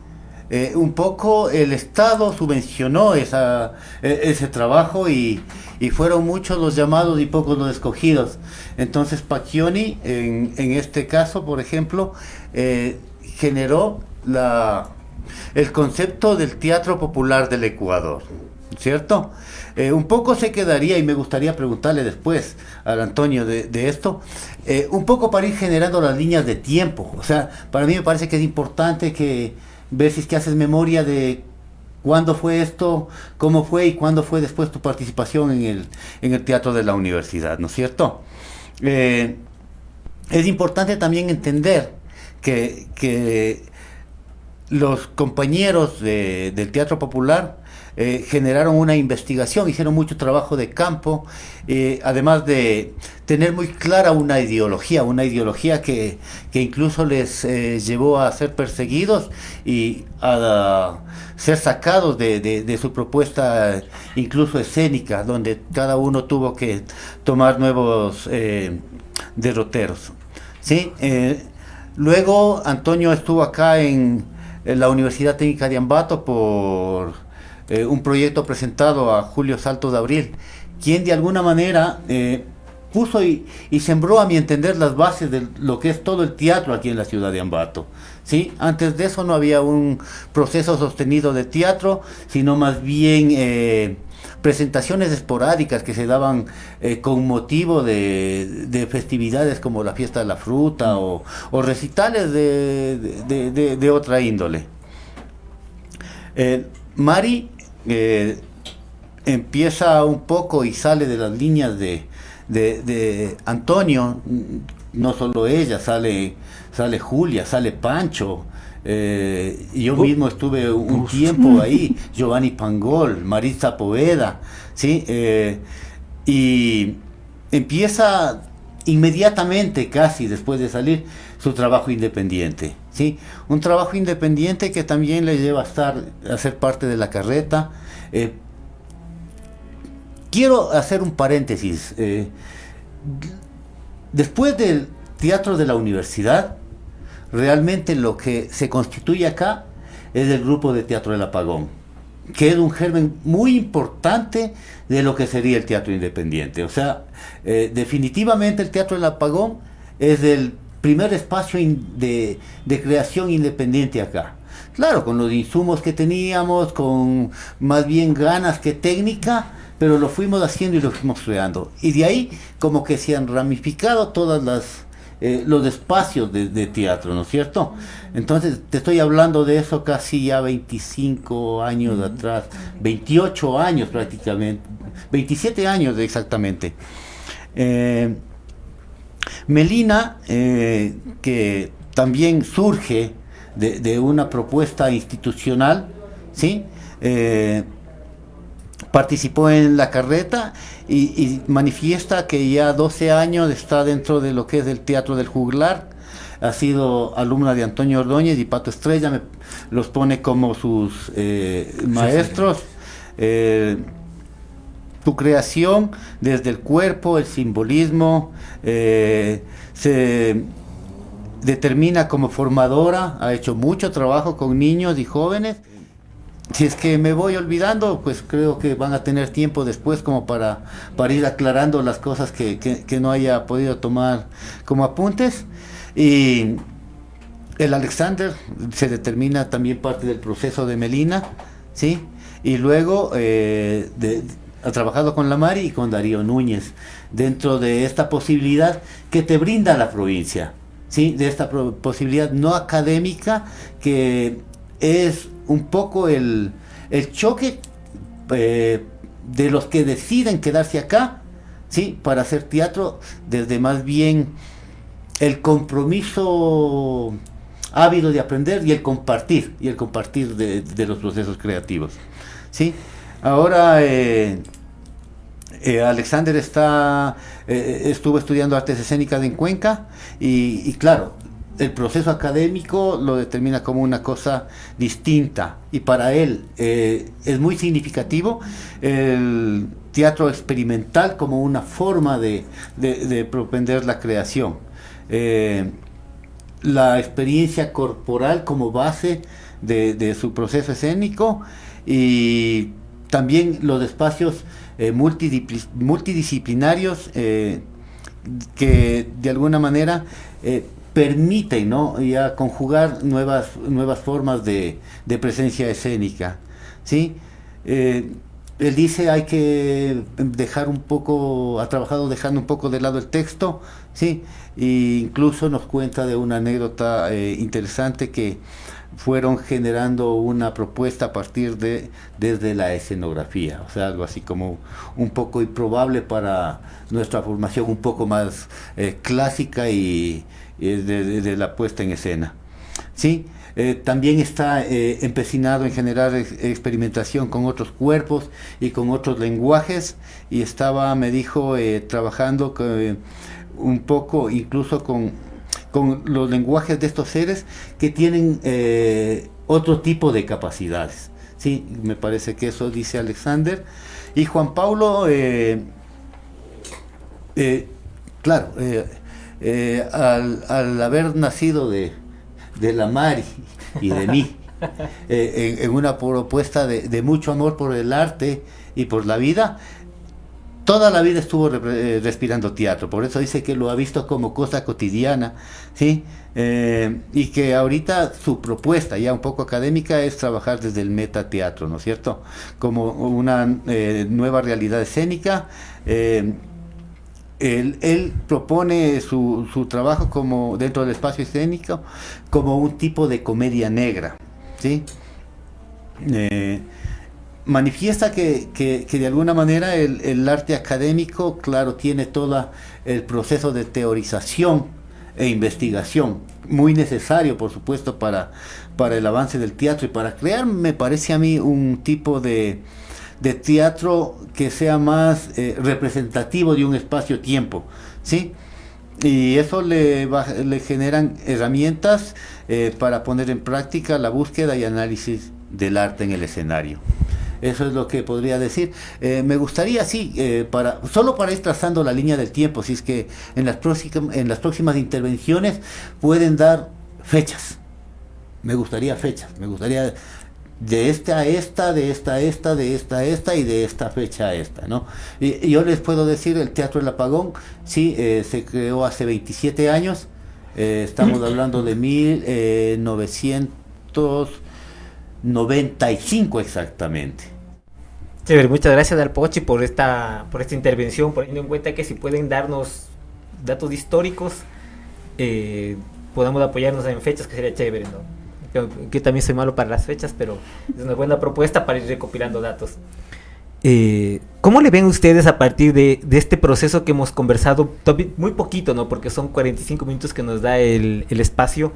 Un poco el Estado subvencionó ese trabajo y fueron muchos los llamados y pocos los escogidos. Entonces Pacchioni, en este caso, por ejemplo, generó el concepto del teatro popular del Ecuador, ¿cierto? Un poco se quedaría, y me gustaría preguntarle después al Antonio de esto, un poco para ir generando las líneas de tiempo. O sea, para mí me parece que es importante ver si es que haces memoria de cuándo fue esto, cómo fue y cuándo fue después tu participación en el teatro de la universidad, ¿no es cierto? Es importante también entender que los compañeros del teatro popular generaron una investigación, hicieron mucho trabajo de campo, además de tener muy clara una ideología que incluso les llevó a ser perseguidos y a ser sacados de su propuesta incluso escénica, donde cada uno tuvo que tomar nuevos derroteros, ¿sí? Luego Antonio estuvo acá en la Universidad Técnica de Ambato por un proyecto presentado a Julio Salto de Abril, quien de alguna manera puso y sembró, a mi entender, las bases de lo que es todo el teatro aquí en la ciudad de Ambato. ¿Sí? Antes de eso no había un proceso sostenido de teatro, sino más bien presentaciones esporádicas que se daban con motivo de festividades como la fiesta de la fruta o recitales de otra índole. Mari empieza un poco y sale de las líneas de Antonio, no solo ella, sale Julia, sale Pancho, yo mismo estuve un tiempo ahí, Giovanni Pangol, Maritza Poveda, ¿sí? Y empieza inmediatamente, casi después de salir, su trabajo independiente, ¿sí? Un trabajo independiente que también le lleva a ser parte de la carreta. Quiero hacer un paréntesis. Después del teatro de la universidad, realmente lo que se constituye acá es el grupo de teatro del Apagón, que es un germen muy importante de lo que sería el teatro independiente. O sea, definitivamente el teatro del Apagón es el primer espacio de creación independiente acá. Claro, con los insumos que teníamos, con más bien ganas que técnica, pero lo fuimos haciendo y lo fuimos creando. Y de ahí como que se han ramificado todas los espacios de teatro, ¿no es cierto? Entonces te estoy hablando de eso casi ya 25 años atrás, 28 años prácticamente, 27 años exactamente. Melina, que también surge de una propuesta institucional, ¿sí? Participó en la carreta y manifiesta que ya 12 años está dentro de lo que es el Teatro del Juglar. Ha sido alumna de Antonio Ordóñez y Pato Estrella, los pone como sus maestros. Tu creación desde el cuerpo, el simbolismo, se determina como formadora, ha hecho mucho trabajo con niños y jóvenes. Si es que me voy olvidando, pues creo que van a tener tiempo después como para ir aclarando las cosas que no haya podido tomar como apuntes. Y el Alexander se determina también parte del proceso de Melina, ¿sí? Y luego ha trabajado con la Mari y con Darío Núñez dentro de esta posibilidad que te brinda la provincia, ¿sí? De esta posibilidad no académica que es un poco el choque de los que deciden quedarse acá, ¿sí? Para hacer teatro, desde más bien el compromiso ávido de aprender y el compartir de los procesos creativos, ¿sí? Ahora Alexander estuvo estudiando artes escénicas en Cuenca y claro, el proceso académico lo determina como una cosa distinta y para él es muy significativo el teatro experimental como una forma de propender la creación, la experiencia corporal como base de su proceso escénico y también los espacios multidisciplinarios que de alguna manera permiten, ¿no?, ya conjugar nuevas formas de presencia escénica, ¿sí? Él dice hay que dejar un poco, ha trabajado dejando un poco de lado el texto, ¿sí? E incluso nos cuenta de una anécdota interesante que fueron generando una propuesta a partir desde la escenografía, o sea, algo así como un poco improbable para nuestra formación un poco más clásica y de la puesta en escena, ¿sí? También está empecinado en generar experimentación con otros cuerpos y con otros lenguajes y estaba, me dijo, trabajando un poco incluso con los lenguajes de estos seres que tienen otro tipo de capacidades, ¿sí? Me parece que eso dice Alexander. Y Juan Paulo, claro, al haber nacido de la Mari y de mí, en una propuesta de mucho amor por el arte y por la vida, toda la vida estuvo respirando teatro, por eso dice que lo ha visto como cosa cotidiana, ¿sí? Y que ahorita su propuesta, ya un poco académica, es trabajar desde el metateatro, ¿no es cierto? Como una nueva realidad escénica. Él propone su trabajo como dentro del espacio escénico como un tipo de comedia negra, ¿sí? Manifiesta que de alguna manera el arte académico, claro, tiene todo el proceso de teorización e investigación, muy necesario, por supuesto, para el avance del teatro y para crear, me parece a mí, un tipo de teatro que sea más representativo de un espacio-tiempo, ¿sí? Y eso le generan herramientas para poner en práctica la búsqueda y análisis del arte en el escenario. Eso es lo que podría decir. Me gustaría, sí, solo para ir trazando la línea del tiempo, si es que en las próximas intervenciones pueden dar fechas. Me gustaría fechas, de esta a esta, de esta a esta, de esta a esta y de esta fecha a esta, ¿no? Y yo les puedo decir, el Teatro El Apagón, sí, se creó hace 27 años, estamos hablando de 1995 exactamente. Chévere, muchas gracias Dalpochi por esta intervención, poniendo en cuenta que si pueden darnos datos históricos, podamos apoyarnos en fechas, que sería chévere, ¿no? Que también soy malo para las fechas, pero es una buena propuesta para ir recopilando datos. ¿Cómo le ven ustedes a partir de este proceso que hemos conversado muy poquito, ¿no? Porque son 45 minutos que nos da el espacio.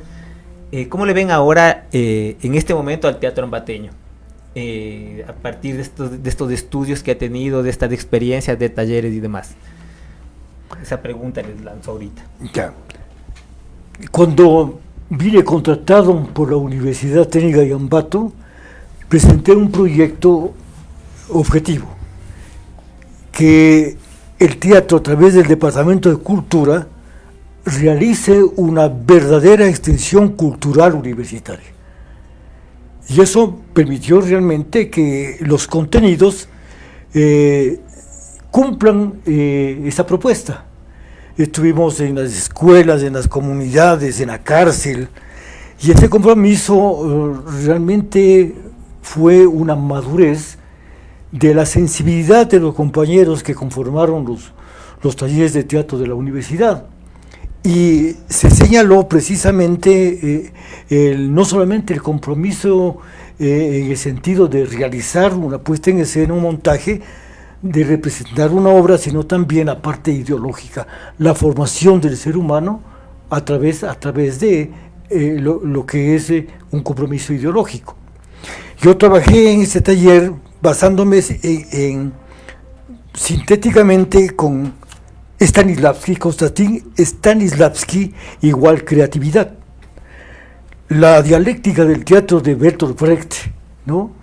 ¿Cómo le ven ahora, en este momento, al teatro ambateño? A partir de estos estudios que ha tenido, de estas experiencias, de talleres y demás. Esa pregunta les lanzo ahorita. Ya. Cuando vine contratado por la Universidad Técnica de Ambato, presenté un proyecto objetivo, que el teatro, a través del Departamento de Cultura, realice una verdadera extensión cultural universitaria. Y eso permitió realmente que los contenidos cumplan esa propuesta. Estuvimos en las escuelas, en las comunidades, en la cárcel, y ese compromiso realmente fue una madurez de la sensibilidad de los compañeros que conformaron los talleres de teatro de la universidad. Y se señaló precisamente no solamente el compromiso en el sentido de realizar una puesta en escena, un montaje, de representar una obra, sino también la parte ideológica, la formación del ser humano a través de lo que es un compromiso ideológico. Yo trabajé en este taller basándome sintéticamente con Konstantin Stanislavski igual creatividad. La dialéctica del teatro de Bertolt Brecht, ¿no?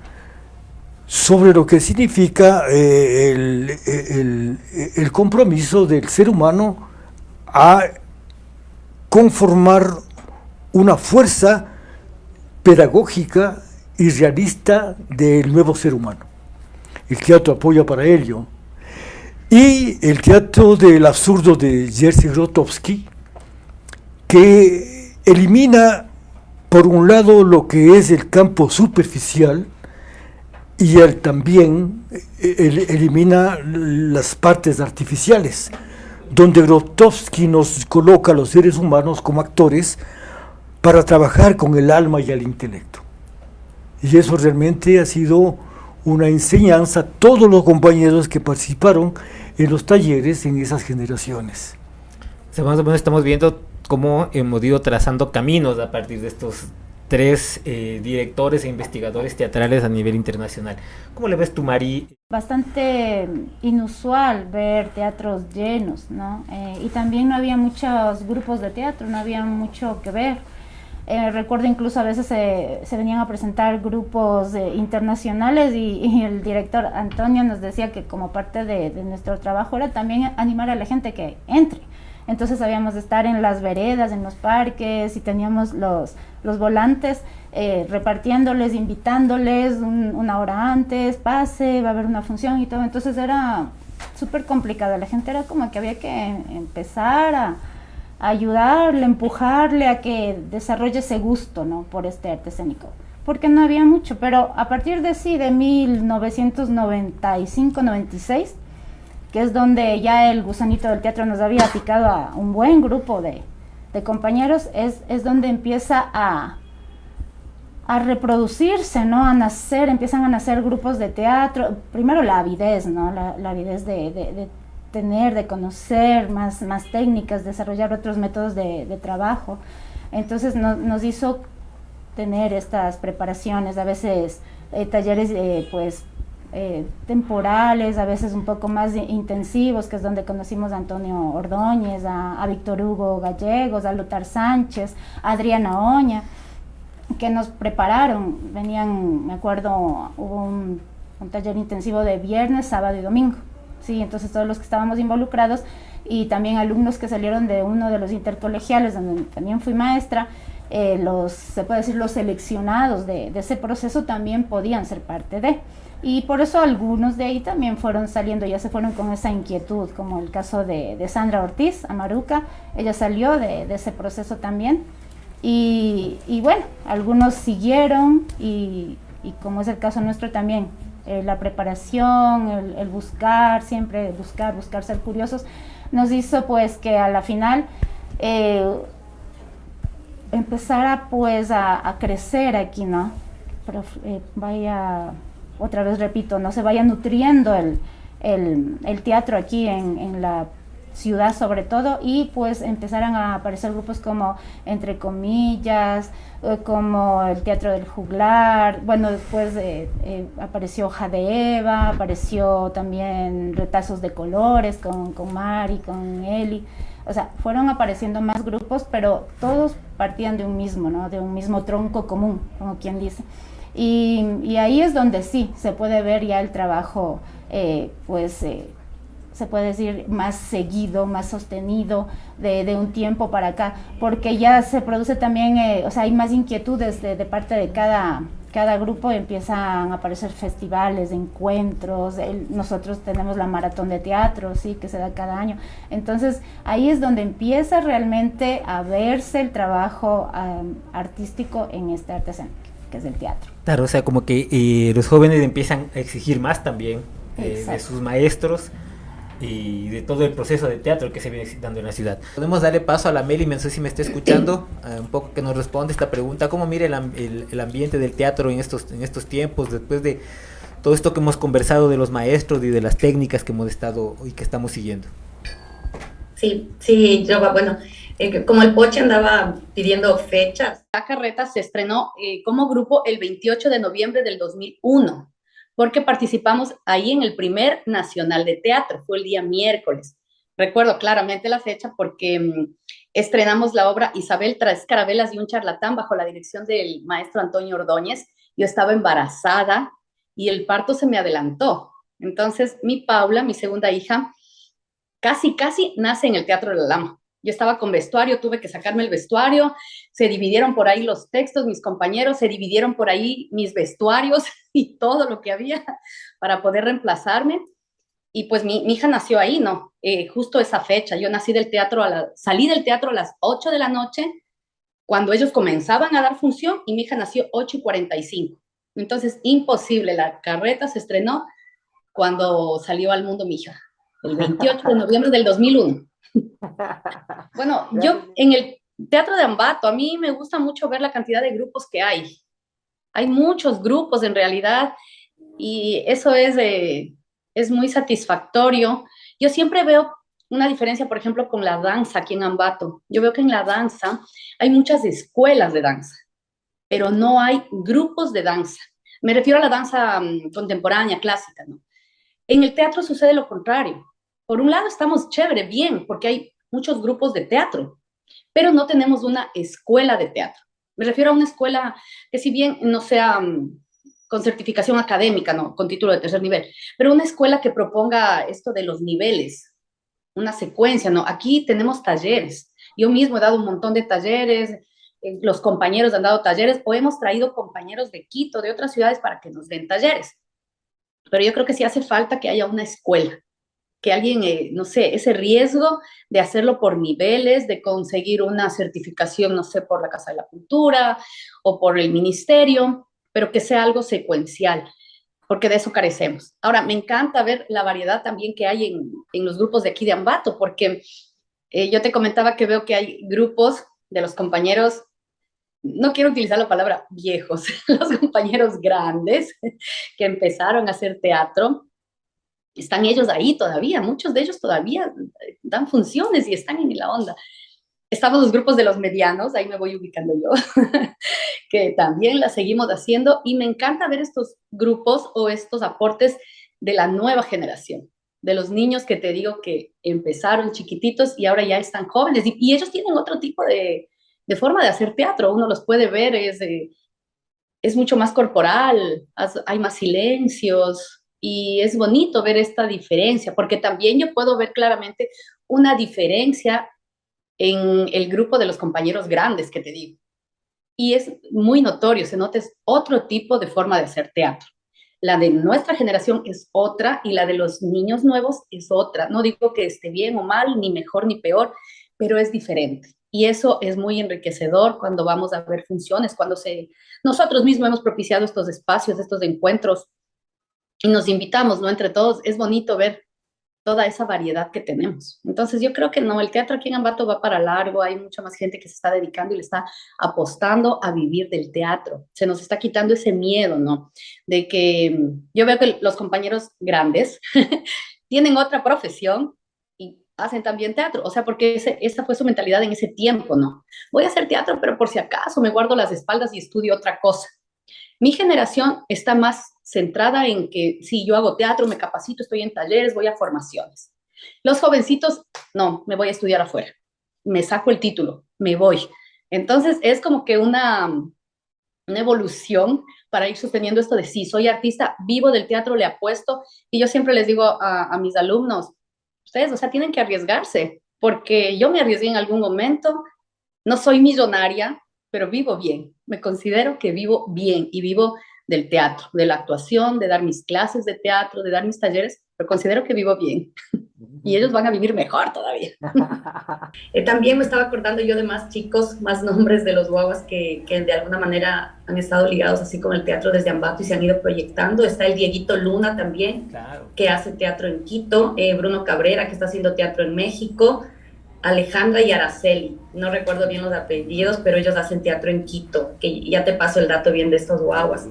Sobre lo que significa el compromiso del ser humano a conformar una fuerza pedagógica y realista del nuevo ser humano. El teatro apoya para ello. Y el teatro del absurdo de Jerzy Grotowski, que elimina por un lado lo que es el campo superficial, y él también elimina las partes artificiales, donde Grotowski nos coloca a los seres humanos como actores para trabajar con el alma y el intelecto. Y eso realmente ha sido una enseñanza a todos los compañeros que participaron en los talleres en esas generaciones. Más o menos estamos viendo cómo hemos ido trazando caminos a partir de estos tres directores e investigadores teatrales a nivel internacional. ¿Cómo le ves tú, Mari? Bastante inusual ver teatros llenos, ¿no? Y también no había muchos grupos de teatro, no había mucho que ver. Recuerdo incluso a veces se venían a presentar grupos internacionales y el director Antonio nos decía que como parte de nuestro trabajo era también animar a la gente que entre. Entonces habíamos de estar en las veredas, en los parques, y teníamos los volantes repartiéndoles, invitándoles una hora antes, pase, va a haber una función y todo. Entonces era súper complicado. La gente era como que había que empezar a ayudarle, empujarle a que desarrolle ese gusto, ¿no? Por este arte escénico, porque no había mucho, pero a partir de sí, de 1995-96, que es donde ya el gusanito del teatro nos había picado a un buen grupo de compañeros, es donde empieza a reproducirse, ¿no? A nacer, empiezan a nacer grupos de teatro. Primero la avidez, ¿no? La avidez de tener, de conocer más técnicas, desarrollar otros métodos de trabajo. Entonces nos hizo tener estas preparaciones, a veces talleres temporales, a veces un poco más intensivos, que es donde conocimos a Antonio Ordóñez, a Víctor Hugo Gallegos, a Lutar Sánchez, a Adriana Oña, que nos prepararon. Venían, me acuerdo, hubo un taller intensivo de viernes, sábado y domingo. Sí, entonces todos los que estábamos involucrados y también alumnos que salieron de uno de los intercolegiales donde también fui maestra, se puede decir los seleccionados de ese proceso también podían ser parte de. Y por eso algunos de ahí también fueron saliendo, ya se fueron con esa inquietud, como el caso de Sandra Ortiz, Amaruca, ella salió de ese proceso también. Y bueno, algunos siguieron y como es el caso nuestro también, la preparación, el buscar, siempre buscar ser curiosos, nos hizo pues que a la final empezara pues a crecer aquí, ¿no? Pero vaya, otra vez repito, no se vaya nutriendo el teatro aquí en la ciudad sobre todo, y pues empezaran a aparecer grupos como Entre Comillas, como el Teatro del Juglar. Bueno, después apareció Jadeva, apareció también Retazos de Colores con Mari, con Eli. O sea, fueron apareciendo más grupos, pero todos partían de un mismo, ¿no? De un mismo tronco común, como quien dice. Y ahí es donde sí se puede ver ya el trabajo, se puede decir, más seguido, más sostenido de un tiempo para acá, porque ya se produce también, o sea, hay más inquietudes de parte de cada grupo, empiezan a aparecer festivales, encuentros, nosotros tenemos la maratón de teatro, sí, que se da cada año. Entonces ahí es donde empieza realmente a verse el trabajo artístico en este arte escénico, que es el teatro. Claro, o sea, como que los jóvenes empiezan a exigir más también de sus maestros y de todo el proceso de teatro que se viene dando en la ciudad. Podemos darle paso a la Meli, no sé si me está escuchando, un poco que nos responde esta pregunta. ¿Cómo mira el ambiente del teatro en estos tiempos, después de todo esto que hemos conversado de los maestros y de las técnicas que hemos estado y que estamos siguiendo? Sí, yo, bueno, como el Poche andaba pidiendo fechas, La Carreta se estrenó como grupo el 28 de noviembre del 2001, porque participamos ahí en el primer Nacional de Teatro, fue el día miércoles. Recuerdo claramente la fecha porque estrenamos la obra Isabel Tres Carabelas y un charlatán bajo la dirección del maestro Antonio Ordóñez. Yo estaba embarazada y el parto se me adelantó. Entonces mi Paula, mi segunda hija, casi nace en el Teatro de la Lama. Yo estaba con vestuario, tuve que sacarme el vestuario, se dividieron por ahí los textos, mis compañeros, se dividieron por ahí mis vestuarios y todo lo que había para poder reemplazarme. Y pues mi hija nació ahí, ¿no? Justo esa fecha. Yo salí del teatro a las 8 de la noche, cuando ellos comenzaban a dar función, y mi hija nació 8:45. Entonces, imposible. La Carreta se estrenó cuando salió al mundo mi hija, el 28 de noviembre del 2001. Bueno, yo en el Teatro de Ambato, a mí me gusta mucho ver la cantidad de grupos que hay. Hay muchos grupos en realidad y eso es muy satisfactorio. Yo siempre veo una diferencia, por ejemplo, con la danza aquí en Ambato. Yo veo que en la danza hay muchas escuelas de danza, pero no hay grupos de danza. Me refiero a la danza contemporánea, clásica, ¿no? En el teatro sucede lo contrario. Por un lado estamos chévere, bien, porque hay muchos grupos de teatro, pero no tenemos una escuela de teatro. Me refiero a una escuela que si bien no sea con certificación académica, no, con título de tercer nivel, pero una escuela que proponga esto de los niveles, una secuencia, ¿no? Aquí tenemos talleres. Yo mismo he dado un montón de talleres, los compañeros han dado talleres, o hemos traído compañeros de Quito, de otras ciudades, para que nos den talleres. Pero yo creo que sí hace falta que haya una escuela. que alguien, no sé, ese riesgo de hacerlo por niveles, de conseguir una certificación, no sé, por la Casa de la Cultura o por el Ministerio, pero que sea algo secuencial, porque de eso carecemos. Ahora, me encanta ver la variedad también que hay en los grupos de aquí de Ambato, porque yo te comentaba que veo que hay grupos de los compañeros, no quiero utilizar la palabra viejos, los compañeros grandes que empezaron a hacer teatro. Están ellos ahí todavía, muchos de ellos todavía dan funciones y están en la onda. Estamos los grupos de los medianos, ahí me voy ubicando yo, que también la seguimos haciendo y me encanta ver estos grupos o estos aportes de la nueva generación, de los niños que te digo que empezaron chiquititos y ahora ya están jóvenes y ellos tienen otro tipo de forma de hacer teatro, uno los puede ver, es mucho más corporal, hay más silencios y es bonito ver esta diferencia, porque también yo puedo ver claramente una diferencia en el grupo de los compañeros grandes que te digo. Y es muy notorio, se nota, es otro tipo de forma de hacer teatro. La de nuestra generación es otra y la de los niños nuevos es otra. No digo que esté bien o mal, ni mejor ni peor, pero es diferente. Y eso es muy enriquecedor cuando vamos a ver funciones, nosotros mismos hemos propiciado estos espacios, estos encuentros, y nos invitamos, ¿no? Entre todos, es bonito ver toda esa variedad que tenemos. Entonces yo creo que no, el teatro aquí en Ambato va para largo, hay mucha más gente que se está dedicando y le está apostando a vivir del teatro. Se nos está quitando ese miedo, ¿no? De que yo veo que los compañeros grandes tienen otra profesión y hacen también teatro, o sea, porque esa fue su mentalidad en ese tiempo, ¿no? Voy a hacer teatro, pero por si acaso me guardo las espaldas y estudio otra cosa. Mi generación está más centrada en que si yo hago teatro, me capacito, estoy en talleres, voy a formaciones. Los jovencitos, no, me voy a estudiar afuera, me saco el título, me voy. Entonces es como que una evolución para ir sosteniendo esto de sí, soy artista, vivo del teatro, le apuesto, y yo siempre les digo a mis alumnos, ustedes, o sea, tienen que arriesgarse, porque yo me arriesgué en algún momento, no soy millonaria, pero vivo bien, me considero que vivo bien y vivo del teatro, de la actuación, de dar mis clases de teatro, de dar mis talleres, pero considero que vivo bien. Y ellos van a vivir mejor todavía. También me estaba acordando yo de más chicos, más nombres de los guaguas que de alguna manera han estado ligados así con el teatro desde Ambato y se han ido proyectando. Está el Dieguito Luna también, claro, que hace teatro en Quito, Bruno Cabrera, que está haciendo teatro en México, Alejandra y Araceli, no recuerdo bien los apellidos, pero ellos hacen teatro en Quito, que ya te paso el dato bien de estos guaguas.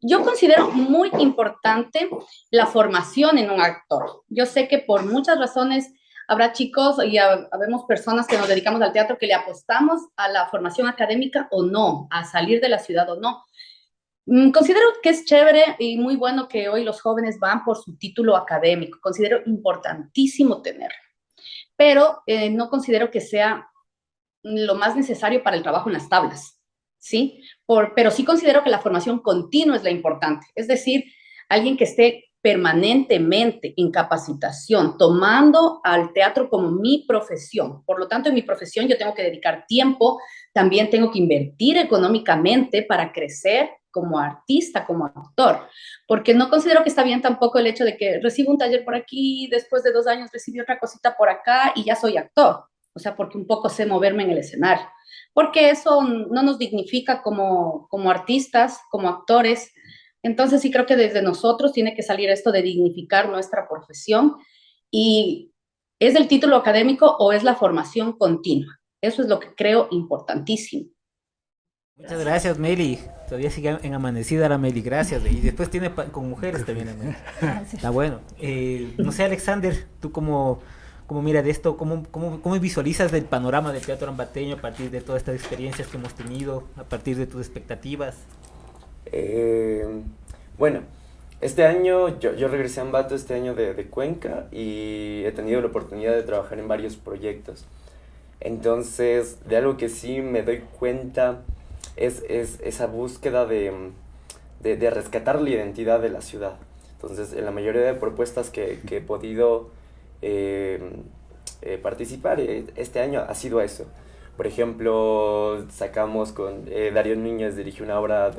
Yo considero muy importante la formación en un actor. Yo sé que por muchas razones habrá chicos y habemos personas que nos dedicamos al teatro que le apostamos a la formación académica o no, a salir de la ciudad o no. Considero que es chévere y muy bueno que hoy los jóvenes van por su título académico. Considero importantísimo tenerlo. Pero no considero que sea lo más necesario para el trabajo en las tablas, ¿sí? Pero sí considero que la formación continua es la importante, es decir, alguien que esté permanentemente en capacitación, tomando al teatro como mi profesión. Por lo tanto, en mi profesión yo tengo que dedicar tiempo, también tengo que invertir económicamente para crecer como artista, como actor, porque no considero que está bien tampoco el hecho de que recibo un taller por aquí, después de 2 años recibí otra cosita por acá y ya soy actor, o sea, porque un poco sé moverme en el escenario, porque eso no nos dignifica como artistas, como actores. Entonces sí creo que desde nosotros tiene que salir esto de dignificar nuestra profesión y ¿es el título académico o es la formación continua? Eso es lo que creo importantísimo. Muchas gracias, Meli. Todavía sigue en amanecida la Meli, gracias. Y después tiene con mujeres también, Meli. Está bueno. No sé, Alexander, tú cómo miras de esto, cómo visualizas el panorama del teatro ambateño a partir de todas estas experiencias que hemos tenido, a partir de tus expectativas. Bueno, este año yo regresé a Ambato este año de Cuenca y he tenido la oportunidad de trabajar en varios proyectos. Entonces, de algo que sí me doy cuenta es esa búsqueda de rescatar la identidad de la ciudad. Entonces, en la mayoría de propuestas que he podido participar este año ha sido eso. Por ejemplo, sacamos con Darío Núñez, dirigió una obra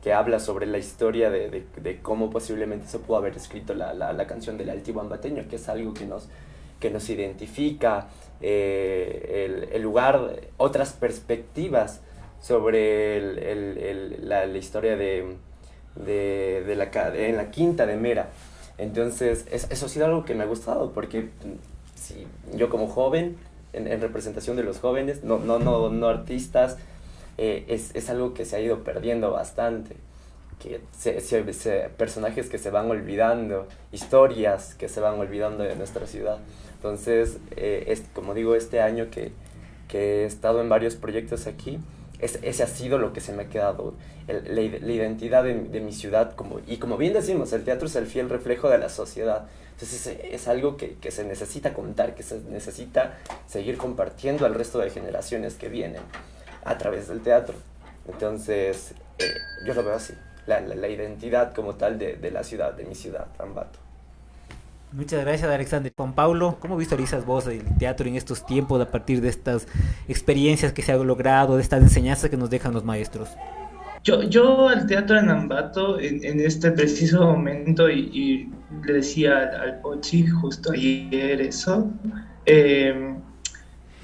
que habla sobre la historia de cómo posiblemente se pudo haber escrito la canción del Altivo Ambateño, que es algo que nos identifica, el lugar, otras perspectivas sobre la historia en la Quinta de Mera. Entonces, eso ha sido algo que me ha gustado, porque sí, yo como joven, en representación de los jóvenes, no artistas, es algo que se ha ido perdiendo bastante, que personajes que se van olvidando, historias que se van olvidando de nuestra ciudad. Entonces, como digo, este año que he estado en varios proyectos aquí, ese ha sido lo que se me ha quedado, la identidad de mi ciudad, y como bien decimos, el teatro es el fiel reflejo de la sociedad. Entonces es algo que se necesita contar, que se necesita seguir compartiendo al resto de generaciones que vienen a través del teatro. Entonces, yo lo veo así, la identidad como tal de la ciudad, de mi ciudad, Ambato. Muchas gracias, Alexander. Juan Pablo, ¿cómo visualizas vos el teatro en estos tiempos a partir de estas experiencias que se han logrado, de estas enseñanzas que nos dejan los maestros? Yo al teatro en Ambato, en este preciso momento, y le decía al Pochi justo ayer eso,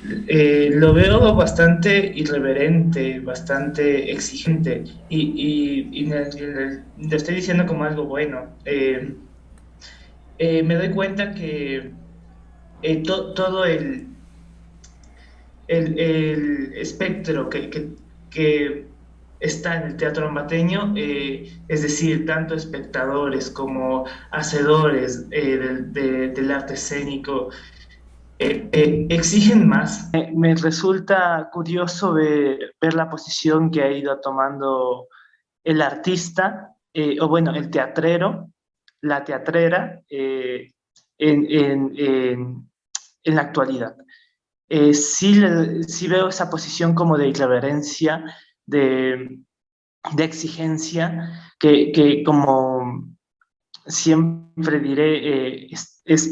lo veo bastante irreverente, bastante exigente, y le estoy diciendo como algo bueno. Me doy cuenta que todo el espectro que está en el teatro ambateño, es decir, tanto espectadores como hacedores del arte escénico, exigen más. Me resulta curioso ver la posición que ha ido tomando el artista, o bueno, el teatrero, la teatrera, en la actualidad. Sí veo esa posición como de irreverencia, de exigencia, que como siempre diré, es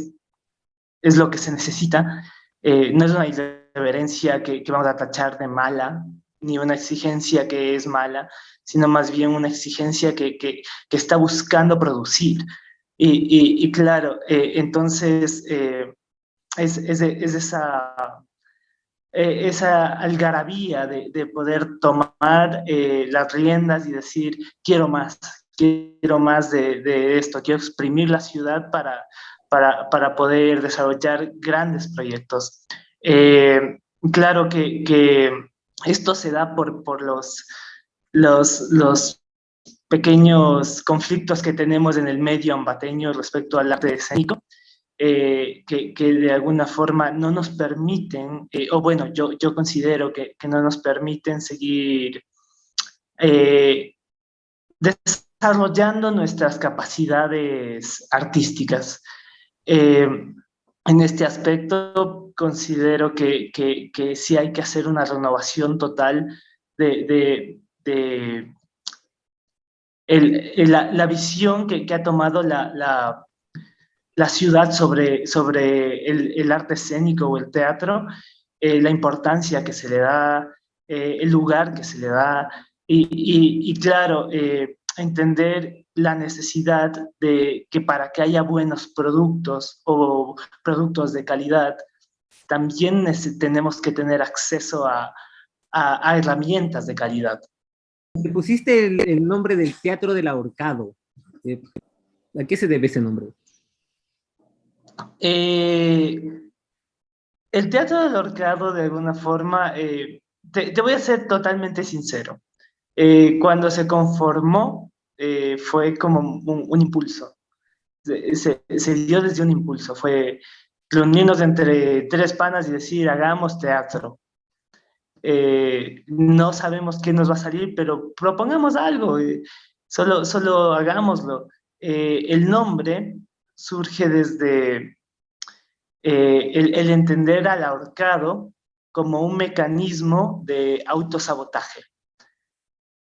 lo que se necesita. No es una irreverencia que vamos a tachar de mala, ni una exigencia que es mala, sino más bien una exigencia que está buscando producir. Y claro, entonces es esa algarabía de poder tomar las riendas y decir, quiero más de esto, quiero exprimir la ciudad para poder desarrollar grandes proyectos. Claro que esto se da por los pequeños conflictos que tenemos en el medio ambateño respecto al arte escénico, que de alguna forma no nos permiten, o bueno, yo considero que no nos permiten seguir desarrollando nuestras capacidades artísticas. En este aspecto considero que sí hay que hacer una renovación total de la visión que ha tomado la ciudad sobre el arte escénico o el teatro, la importancia que se le da, el lugar que se le da, y claro, entender la necesidad de que para que haya buenos productos o productos de calidad, también tenemos que tener acceso a herramientas de calidad. Te pusiste el nombre del Teatro del Ahorcado. ¿A qué se debe ese nombre? El Teatro del Ahorcado, de alguna forma, te voy a ser totalmente sincero. Cuando se conformó, fue como un impulso. Se dio desde un impulso. Fue reunirnos entre tres panas y decir, hagamos teatro. No sabemos qué nos va a salir, pero propongamos algo, solo hagámoslo. El nombre surge desde el entender al ahorcado como un mecanismo de autosabotaje.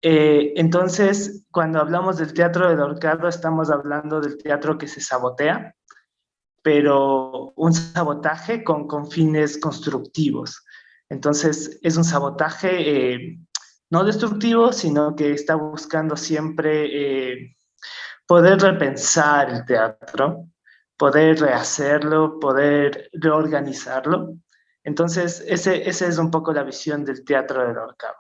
Entonces, cuando hablamos del teatro del ahorcado, estamos hablando del teatro que se sabotea, pero un sabotaje con fines constructivos. Entonces, es un sabotaje no destructivo, sino que está buscando siempre poder repensar el teatro, poder rehacerlo, poder reorganizarlo. Entonces, esa es un poco la visión del teatro de Lorca.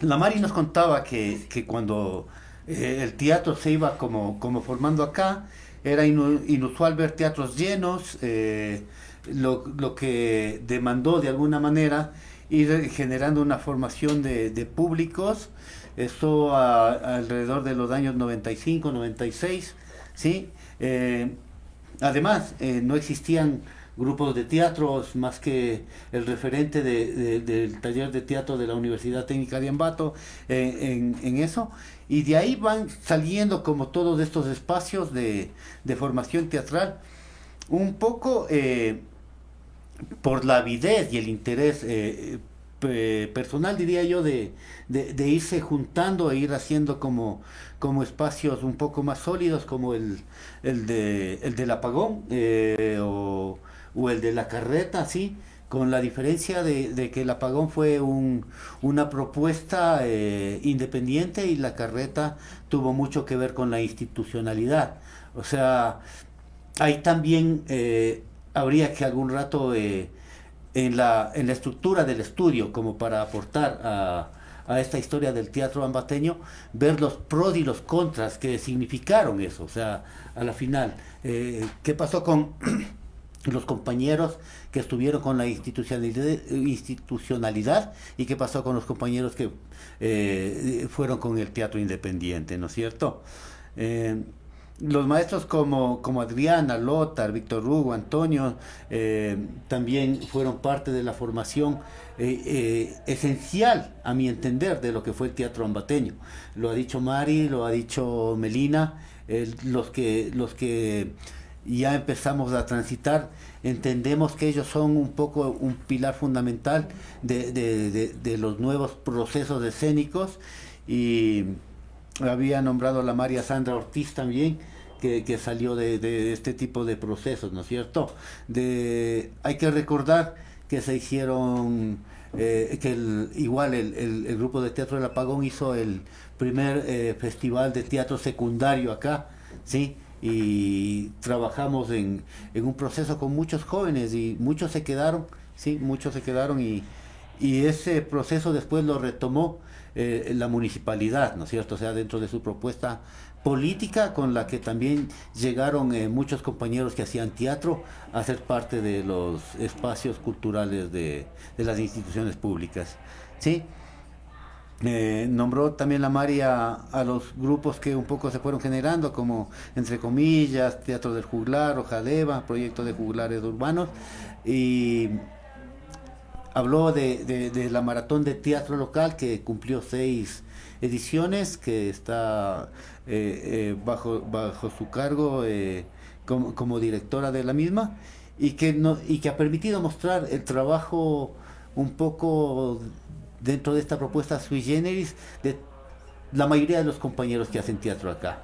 La Mari nos contaba que cuando el teatro se iba como formando acá, era inusual ver teatros llenos, lo que demandó de alguna manera ir generando una formación de públicos, eso alrededor de los años 95, 96, ¿sí? Además, no existían grupos de teatros más que el referente del taller de teatro de la Universidad Técnica de Ambato en eso, y de ahí van saliendo como todos estos espacios de formación teatral, un poco por la avidez y el interés personal, diría yo, de irse juntando e ir haciendo como espacios un poco más sólidos, como el del apagón o el de la carreta, ¿sí? Con la diferencia de que el apagón fue una propuesta independiente y la carreta tuvo mucho que ver con la institucionalidad. O sea, ahí también habría que algún rato en la estructura del estudio, como para aportar a esta historia del teatro ambateño, ver los pros y los contras que significaron eso. O sea, a la final, ¿qué pasó con los compañeros que estuvieron con la institucionalidad y qué pasó con los compañeros que fueron con el teatro independiente, ¿no es cierto? Los maestros como Adriana, Lothar, Víctor Hugo, Antonio, también fueron parte de la formación esencial, a mi entender, de lo que fue el teatro ambateño. Lo ha dicho Mari, lo ha dicho Melina, los que ya empezamos a transitar, entendemos que ellos son un poco un pilar fundamental de los nuevos procesos escénicos, y había nombrado a la María Sandra Ortiz también, que salió de este tipo de procesos, ¿no es cierto? Hay que recordar que se hicieron, igual el grupo de teatro del Apagón hizo el primer festival de teatro secundario acá, ¿sí? Y trabajamos en un proceso con muchos jóvenes y muchos se quedaron, ¿sí? Muchos se quedaron y ese proceso después lo retomó la municipalidad, ¿no es cierto? O sea, dentro de su propuesta política, con la que también llegaron muchos compañeros que hacían teatro a ser parte de los espacios culturales de las instituciones públicas, ¿sí? Nombró también la María a los grupos que un poco se fueron generando, como entre comillas, Teatro del Juglar, Ojadeva, Proyecto de Juglares Urbanos, y habló de la maratón de teatro local que cumplió 6 ediciones, que está bajo su cargo como directora de la misma, y que ha permitido mostrar el trabajo un poco dentro de esta propuesta sui generis de la mayoría de los compañeros que hacen teatro acá.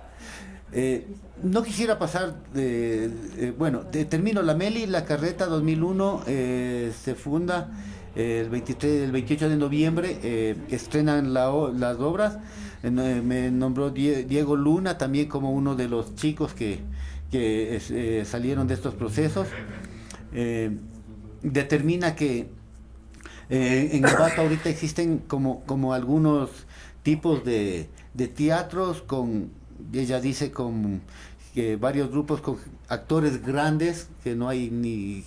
No quisiera pasar termino la Meli. La Carreta 2001 se funda el 28 de noviembre, estrenan las obras. Me nombró Diego Luna también como uno de los chicos que salieron de estos procesos. Determina que en Ambato ahorita existen como algunos tipos de teatros, ella dice, con varios grupos con actores grandes, que no hay ni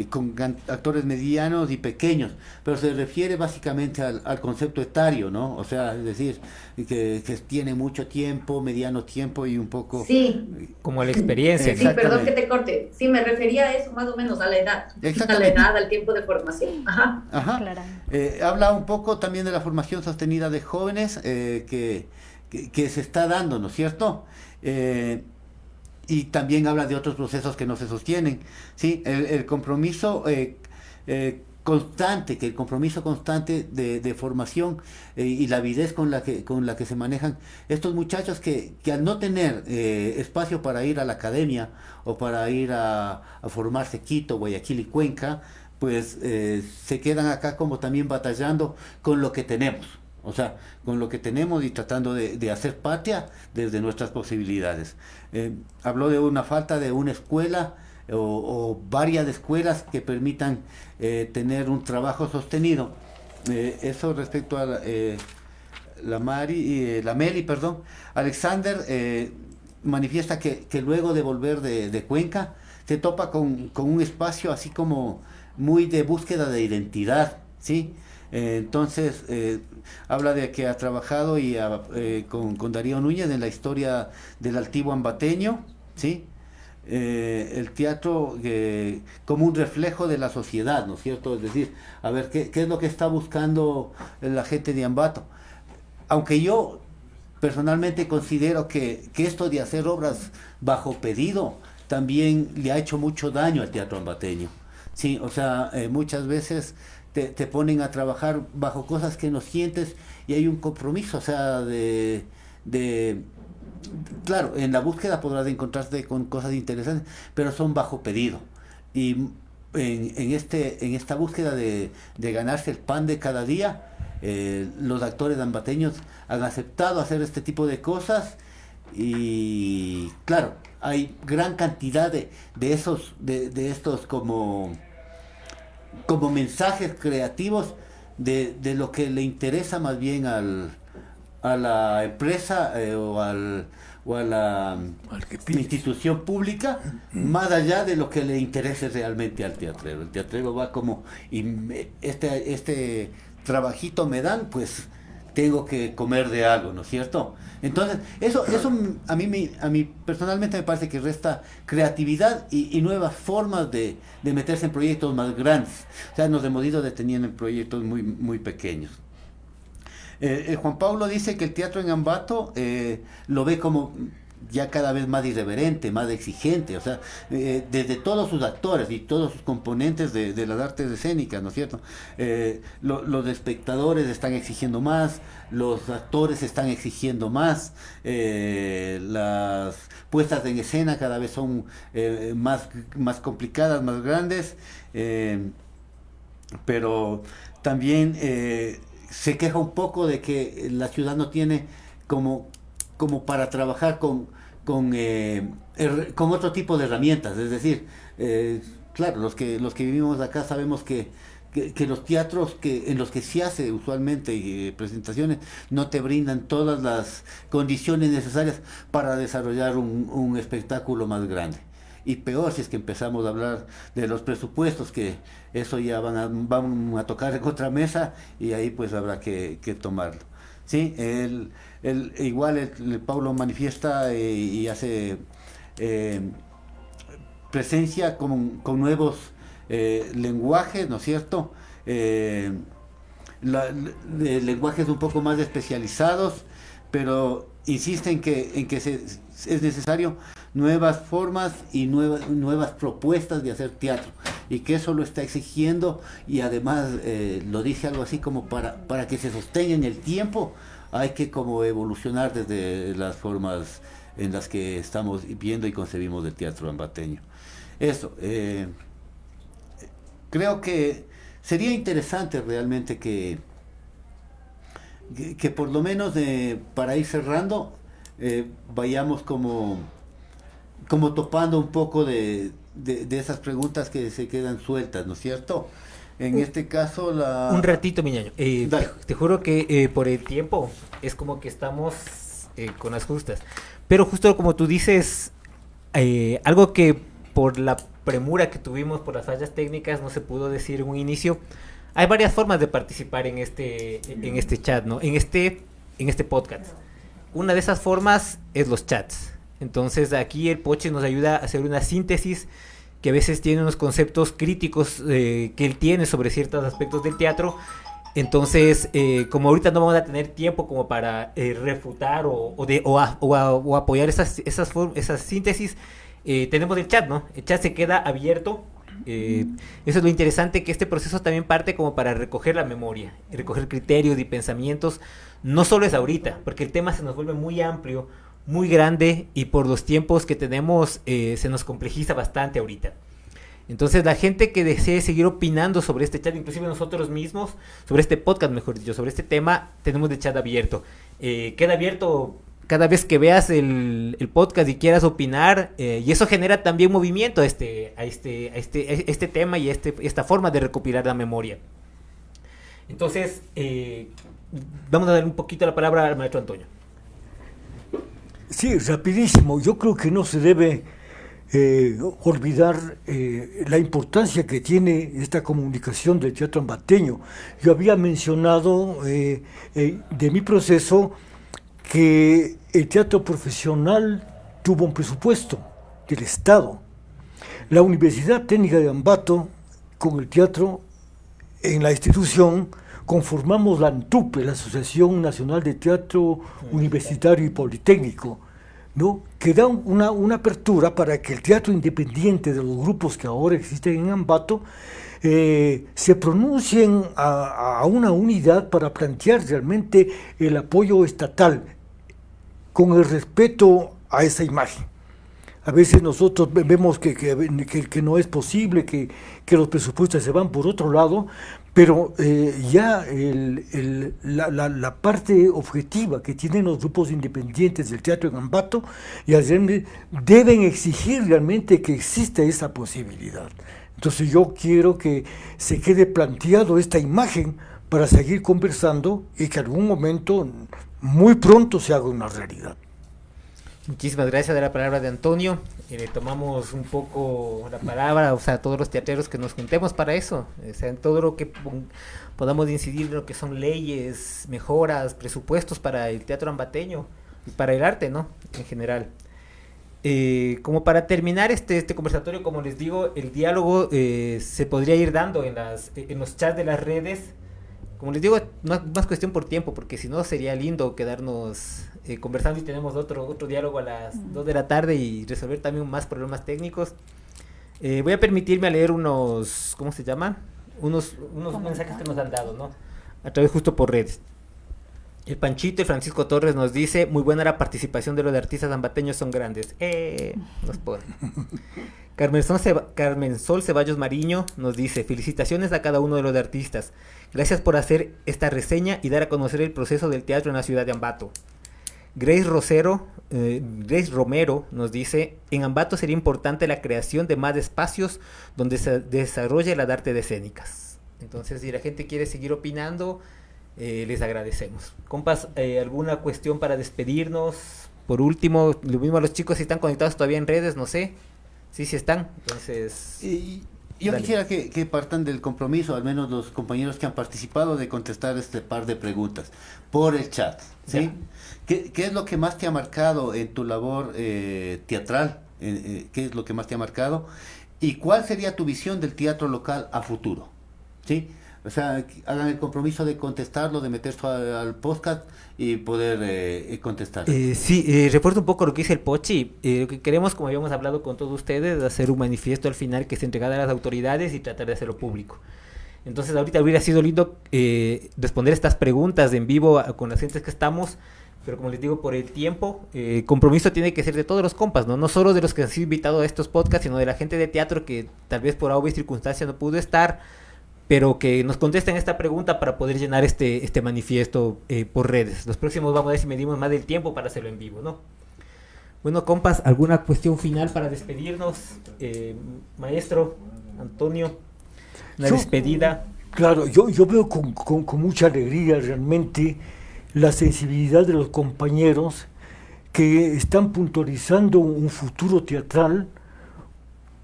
con actores medianos y pequeños, pero se refiere básicamente al concepto etario, ¿no? O sea, es decir, que tiene mucho tiempo, mediano tiempo y un poco... Sí. Como la experiencia. Sí, perdón que te corte. Sí, me refería a eso más o menos, a la edad. A la edad, al tiempo de formación. Ajá. Claro. Habla un poco también de la formación sostenida de jóvenes que se está dando, ¿no es cierto? Y también habla de otros procesos que no se sostienen, ¿sí? El compromiso constante, de formación y la avidez con la que se manejan estos muchachos que al no tener espacio para ir a la academia o para ir a formarse Quito, Guayaquil y Cuenca, pues se quedan acá como también batallando con lo que tenemos. O sea, con lo que tenemos y tratando de hacer patria desde nuestras posibilidades. Habló de una falta de una escuela o varias escuelas que permitan tener un trabajo sostenido. Eso respecto a la Meli, perdón. Alexander manifiesta que luego de volver de Cuenca se topa con un espacio así como muy de búsqueda de identidad, ¿sí? Entonces habla de que ha trabajado con Darío Núñez en la historia del Altivo Ambateño, ¿sí? El teatro como un reflejo de la sociedad, ¿no es cierto? Es decir, a ver qué es lo que está buscando la gente de Ambato. Aunque yo personalmente considero que esto de hacer obras bajo pedido también le ha hecho mucho daño al teatro ambateño. Sí, o sea, muchas veces te ponen a trabajar bajo cosas que no sientes y hay un compromiso, o sea, claro, en la búsqueda podrás encontrarte con cosas interesantes, pero son bajo pedido. Y en esta búsqueda de ganarse el pan de cada día, los actores ambateños han aceptado hacer este tipo de cosas y, claro, hay gran cantidad de estos como mensajes creativos de lo que le interesa más bien a la empresa o a la institución pública, más allá de lo que le interese realmente al teatrero. El teatrero va como, este trabajito me dan, pues tengo que comer de algo, ¿no es cierto? Entonces, eso a mí personalmente me parece que resta creatividad y nuevas formas de meterse en proyectos más grandes. O sea, nos hemos ido deteniendo en proyectos muy, muy pequeños. Juan Pablo dice que el teatro en Ambato lo ve como ya cada vez más irreverente, más exigente, o sea, desde todos sus actores y todos sus componentes de las artes escénicas, ¿no es cierto? Los espectadores están exigiendo más, los actores están exigiendo más, las puestas en escena cada vez son más complicadas, más grandes, pero también se queja un poco de que la ciudad no tiene como para trabajar con otro tipo de herramientas. Es decir, claro, los que vivimos acá sabemos que los teatros en los que se hace usualmente presentaciones no te brindan todas las condiciones necesarias para desarrollar un espectáculo más grande. Y peor si es que empezamos a hablar de los presupuestos, que eso ya van a tocar en otra mesa y ahí pues habrá que tomarlo. Sí, igual el Pablo manifiesta y hace presencia con nuevos lenguajes, ¿no es cierto? Lenguajes un poco más especializados, pero insiste en que es necesario nuevas formas y nuevas propuestas de hacer teatro, y que eso lo está exigiendo, y además lo dice algo así como para que se sostenga en el tiempo hay que como evolucionar desde las formas en las que estamos viendo y concebimos el teatro ambateño. Eso, creo que sería interesante realmente que por lo menos para ir cerrando vayamos como topando un poco de esas preguntas que se quedan sueltas, ¿no es cierto? En este caso un ratito, mi ñaño. Te juro que por el tiempo es como que estamos con las justas. Pero justo como tú dices, algo que por la premura que tuvimos, por las fallas técnicas, no se pudo decir en un inicio. Hay varias formas de participar en este chat, ¿no? En este podcast. Una de esas formas es los chats. Entonces aquí el Poche nos ayuda a hacer una síntesis que a veces tiene unos conceptos críticos que él tiene sobre ciertos aspectos del teatro. Entonces, como ahorita no vamos a tener tiempo como para refutar o apoyar esas síntesis, tenemos el chat, ¿no? El chat se queda abierto. Eso es lo interesante, que este proceso también parte como para recoger la memoria, recoger criterios y pensamientos. No solo es ahorita, porque el tema se nos vuelve muy amplio, muy grande, y por los tiempos que tenemos se nos complejiza bastante ahorita. Entonces la gente que desee seguir opinando sobre este chat, inclusive nosotros mismos, sobre este podcast, mejor dicho, sobre este tema, tenemos el chat abierto. Queda abierto cada vez que veas el podcast y quieras opinar, y eso genera también movimiento a este tema y esta forma de recopilar la memoria. Entonces, vamos a dar un poquito la palabra al maestro Antonio. Sí, rapidísimo. Yo creo que no se debe olvidar la importancia que tiene esta comunicación del teatro ambateño. Yo había mencionado de mi proceso que el teatro profesional tuvo un presupuesto del Estado. La Universidad Técnica de Ambato, con el teatro en la institución, conformamos la ANTUPE, la Asociación Nacional de Teatro Universitario y Politécnico, ¿no? Que da una apertura para que el teatro independiente de los grupos que ahora existen en Ambato se pronuncien a una unidad para plantear realmente el apoyo estatal con el respeto a esa imagen. A veces nosotros vemos que no es posible, que los presupuestos se van por otro lado, pero ya la parte objetiva que tienen los grupos independientes del teatro en Ambato ya deben exigir realmente que exista esa posibilidad. Entonces yo quiero que se quede planteado esta imagen para seguir conversando y que algún momento, muy pronto, se haga una realidad. Muchísimas gracias de la palabra de Antonio. Le tomamos un poco la palabra, o sea, todos los teatreros que nos juntemos para eso, o sea, en todo lo que podamos incidir en lo que son leyes, mejoras, presupuestos para el teatro ambateño y para el arte, ¿no? En general. Como para terminar este conversatorio, como les digo, el diálogo se podría ir dando en los chats de las redes. Como les digo, más cuestión por tiempo, porque si no sería lindo quedarnos conversando y tenemos otro diálogo a las 2 de la tarde y resolver también más problemas técnicos. Voy a permitirme a leer unos, ¿cómo se llama? Unos mensajes que nos han dado, ¿no? A través justo por redes. El Panchito y Francisco Torres nos dice: muy buena la participación de los artistas ambateños, son grandes. Nos pone. Carmen Sol Ceballos Mariño nos dice: felicitaciones a cada uno de los artistas. Gracias por hacer esta reseña y dar a conocer el proceso del teatro en la ciudad de Ambato. Grace Romero nos dice: en Ambato sería importante la creación de más espacios donde se desarrolle las artes escénicas. Entonces, si la gente quiere seguir opinando, les agradecemos. Compas, ¿alguna cuestión para despedirnos? Por último, lo mismo a los chicos, si están conectados todavía en redes, no sé. Sí están. Entonces, yo quisiera que partan del compromiso, al menos los compañeros que han participado, de contestar este par de preguntas por el chat, ¿sí? ¿Qué es lo que más te ha marcado en tu labor teatral? ¿Qué es lo que más te ha marcado? ¿Y cuál sería tu visión del teatro local a futuro? ¿Sí? O sea, hagan el compromiso de contestarlo, de meterse al podcast y poder contestar. Sí, refuerzo un poco lo que dice el Pochi. Lo que queremos, como habíamos hablado con todos ustedes, es hacer un manifiesto al final que se entregara a las autoridades y tratar de hacerlo público. Entonces ahorita hubiera sido lindo responder estas preguntas en vivo con las gentes que estamos, pero como les digo, por el tiempo, compromiso tiene que ser de todos los compas, ¿no? No solo de los que han sido invitados a estos podcasts, sino de la gente de teatro que tal vez por obvias circunstancias no pudo estar, pero que nos contesten esta pregunta para poder llenar este manifiesto por redes. Los próximos vamos a ver si medimos más del tiempo para hacerlo en vivo, ¿no? Bueno, compas, ¿alguna cuestión final para despedirnos? Maestro Antonio, una despedida. Claro, yo veo con mucha alegría realmente la sensibilidad de los compañeros que están puntualizando un futuro teatral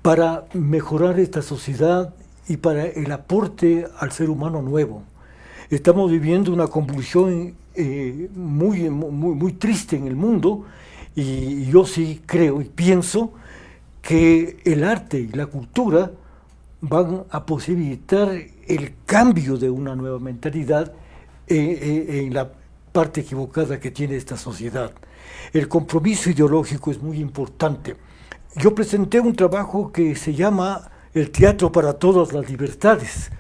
para mejorar esta sociedad y para el aporte al ser humano nuevo. Estamos viviendo una convulsión muy triste en el mundo, y yo sí creo y pienso que el arte y la cultura van a posibilitar el cambio de una nueva mentalidad en la parte equivocada que tiene esta sociedad. El compromiso ideológico es muy importante. Yo presenté un trabajo que se llama El teatro para todas las libertades.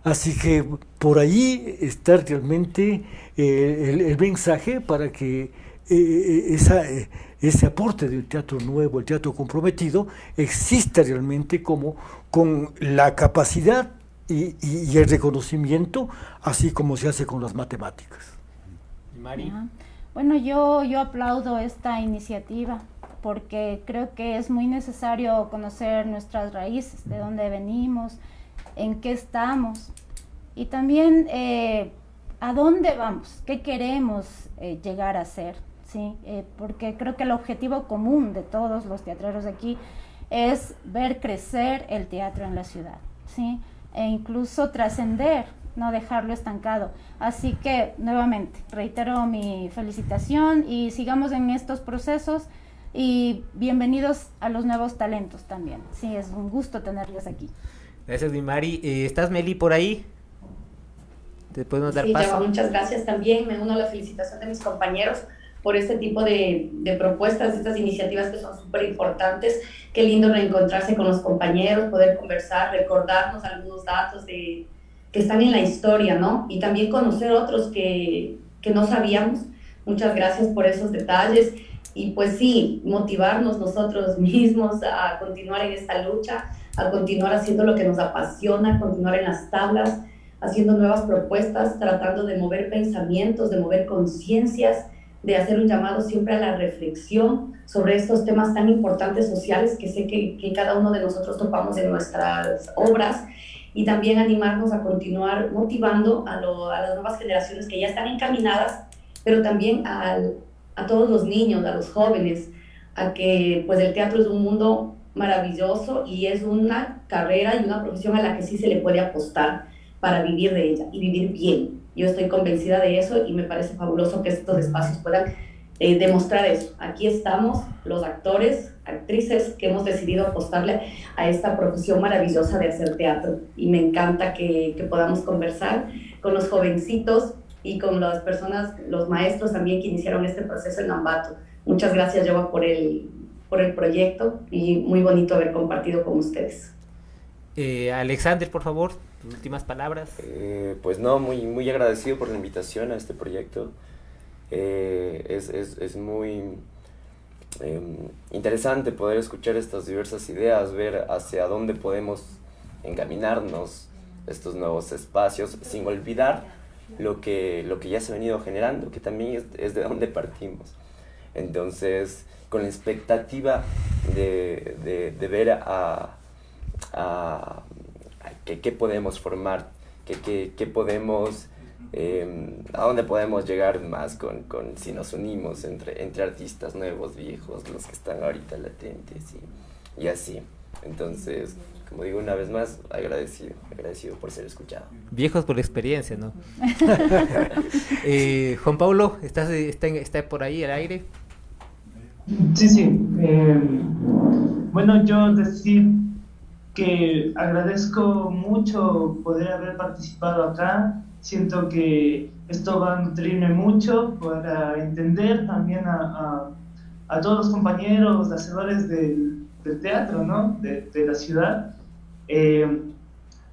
Así que por ahí está realmente el mensaje para que ese aporte del teatro nuevo, el teatro comprometido, existe realmente como con la capacidad y el reconocimiento, así como se hace con las matemáticas. Mari. Bueno, yo aplaudo esta iniciativa porque creo que es muy necesario conocer nuestras raíces, de dónde venimos, en qué estamos y también a dónde vamos, qué queremos llegar a ser, ¿sí? Porque creo que el objetivo común de todos los teatreros de aquí es ver crecer el teatro en la ciudad, ¿sí? E incluso trascender, no dejarlo estancado. Así que, nuevamente, reitero mi felicitación y sigamos en estos procesos y bienvenidos a los nuevos talentos también. Sí, es un gusto tenerlos aquí. Gracias, mi Mari. ¿Estás, Meli, por ahí? ¿Te podemos dar paso? Sí, muchas gracias también. Me uno a la felicitación de mis compañeros por este tipo de propuestas, estas iniciativas que son súper importantes. Qué lindo reencontrarse con los compañeros, poder conversar, recordarnos algunos datos que están en la historia, ¿no? Y también conocer otros que no sabíamos. Muchas gracias por esos detalles. Y pues sí, motivarnos nosotros mismos a continuar en esta lucha, a continuar haciendo lo que nos apasiona, continuar en las tablas, haciendo nuevas propuestas, tratando de mover pensamientos, de mover conciencias, de hacer un llamado siempre a la reflexión sobre estos temas tan importantes sociales que sé que cada uno de nosotros topamos en nuestras obras, y también animarnos a continuar motivando a las nuevas generaciones que ya están encaminadas, pero también a todos los niños, a los jóvenes, a que pues el teatro es un mundo maravilloso y es una carrera y una profesión a la que sí se le puede apostar para vivir de ella y vivir bien. Yo estoy convencida de eso y me parece fabuloso que estos espacios puedan demostrar eso. Aquí estamos los actores, actrices que hemos decidido apostarle a esta profesión maravillosa de hacer teatro, y me encanta que podamos conversar con los jovencitos y con las personas, los maestros también que iniciaron este proceso en Ambato. Muchas gracias, Yoba, por el proyecto, y muy bonito haber compartido con ustedes. Alexander, por favor, tus últimas palabras. Pues no, muy agradecido por la invitación a este proyecto. Es muy interesante poder escuchar estas diversas ideas, ver hacia dónde podemos encaminarnos estos nuevos espacios, sin olvidar lo que ya se ha venido generando, que también es de donde partimos. Entonces, con la expectativa de ver a qué podemos formar, qué podemos, a dónde podemos llegar más si nos unimos entre artistas nuevos, viejos, los que están ahorita latentes y así. Entonces, como digo una vez más, agradecido por ser escuchado. Viejos por experiencia, ¿no? Juan Pablo, ¿está por ahí al aire? Sí. Bueno, yo decir que agradezco mucho poder haber participado acá. Siento que esto va a nutrirme mucho para entender también a todos los compañeros, hacedores del teatro, ¿no? de la ciudad.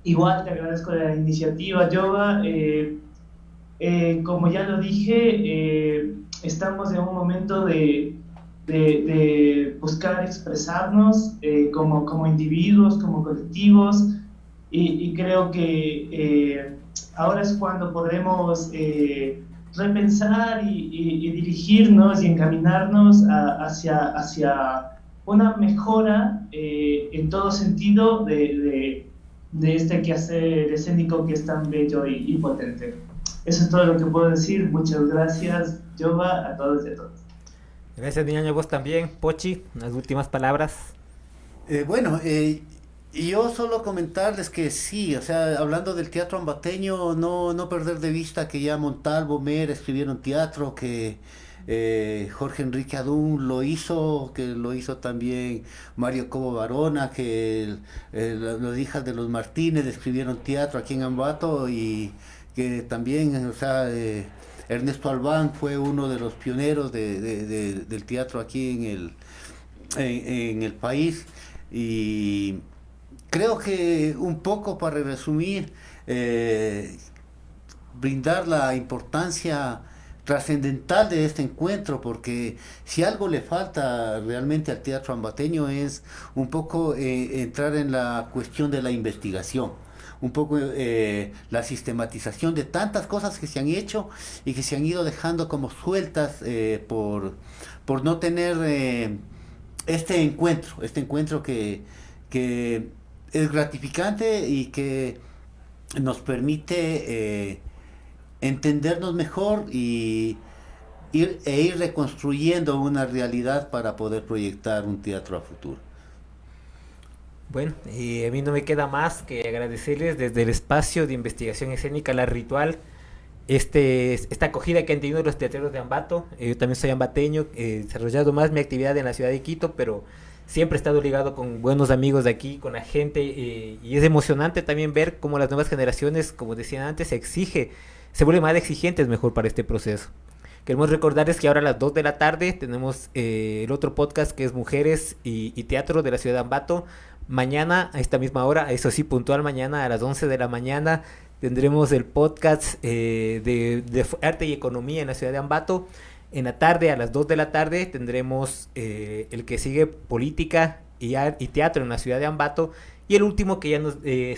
Igual te agradezco la iniciativa, Yoba. Como ya lo dije, estamos en un momento de buscar expresarnos como individuos, como colectivos, y creo que ahora es cuando podremos repensar y dirigirnos y encaminarnos hacia una mejora en todo sentido de este quehacer escénico que es tan bello y potente. Eso es todo lo que puedo decir. Muchas gracias, Yoba, a todos y a todas. Gracias, Niño, vos también. Pochi, unas últimas palabras. Y yo solo comentarles que sí, o sea, hablando del teatro ambateño, no perder de vista que ya Montalvo, Mer escribieron teatro, que Jorge Enrique Adún lo hizo, que lo hizo también Mario Cobo Barona, que las hijas de los Martínez escribieron teatro aquí en Ambato, y que también, o sea, Ernesto Albán fue uno de los pioneros del teatro aquí en el país. Y creo que un poco para resumir, brindar la importancia trascendental de este encuentro, porque si algo le falta realmente al teatro ambateño es un poco entrar en la cuestión de la investigación, un poco la sistematización de tantas cosas que se han hecho y que se han ido dejando como sueltas por no tener este encuentro que es gratificante y que nos permite entendernos mejor y ir reconstruyendo una realidad para poder proyectar un teatro a futuro. Bueno, y a mí no me queda más que agradecerles desde el espacio de investigación escénica La Ritual esta acogida que han tenido los teatreros de Ambato. Yo también soy ambateño, he desarrollado más mi actividad en la ciudad de Quito, pero siempre he estado ligado con buenos amigos de aquí, con la gente, y es emocionante también ver cómo las nuevas generaciones, como decían antes, se vuelven más exigentes mejor para este proceso. Queremos recordarles que ahora a las 2 de la tarde tenemos el otro podcast que es Mujeres y Teatro de la ciudad de Ambato. Mañana, a esta misma hora, eso sí, puntual mañana a las 11 de la mañana, tendremos el podcast de arte y economía en la ciudad de Ambato. En la tarde, a las 2 de la tarde, tendremos el que sigue política y teatro en la ciudad de Ambato. Y el último que ya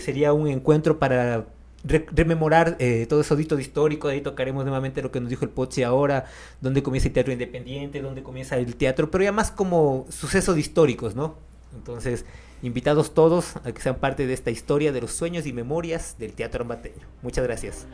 sería un encuentro para rememorar todo esos hitos históricos. Ahí tocaremos nuevamente lo que nos dijo el Pochi ahora, dónde comienza el teatro independiente, dónde comienza el teatro, pero ya más como sucesos históricos, ¿no? Entonces, invitados todos a que sean parte de esta historia de los sueños y memorias del teatro ambateño. Muchas gracias.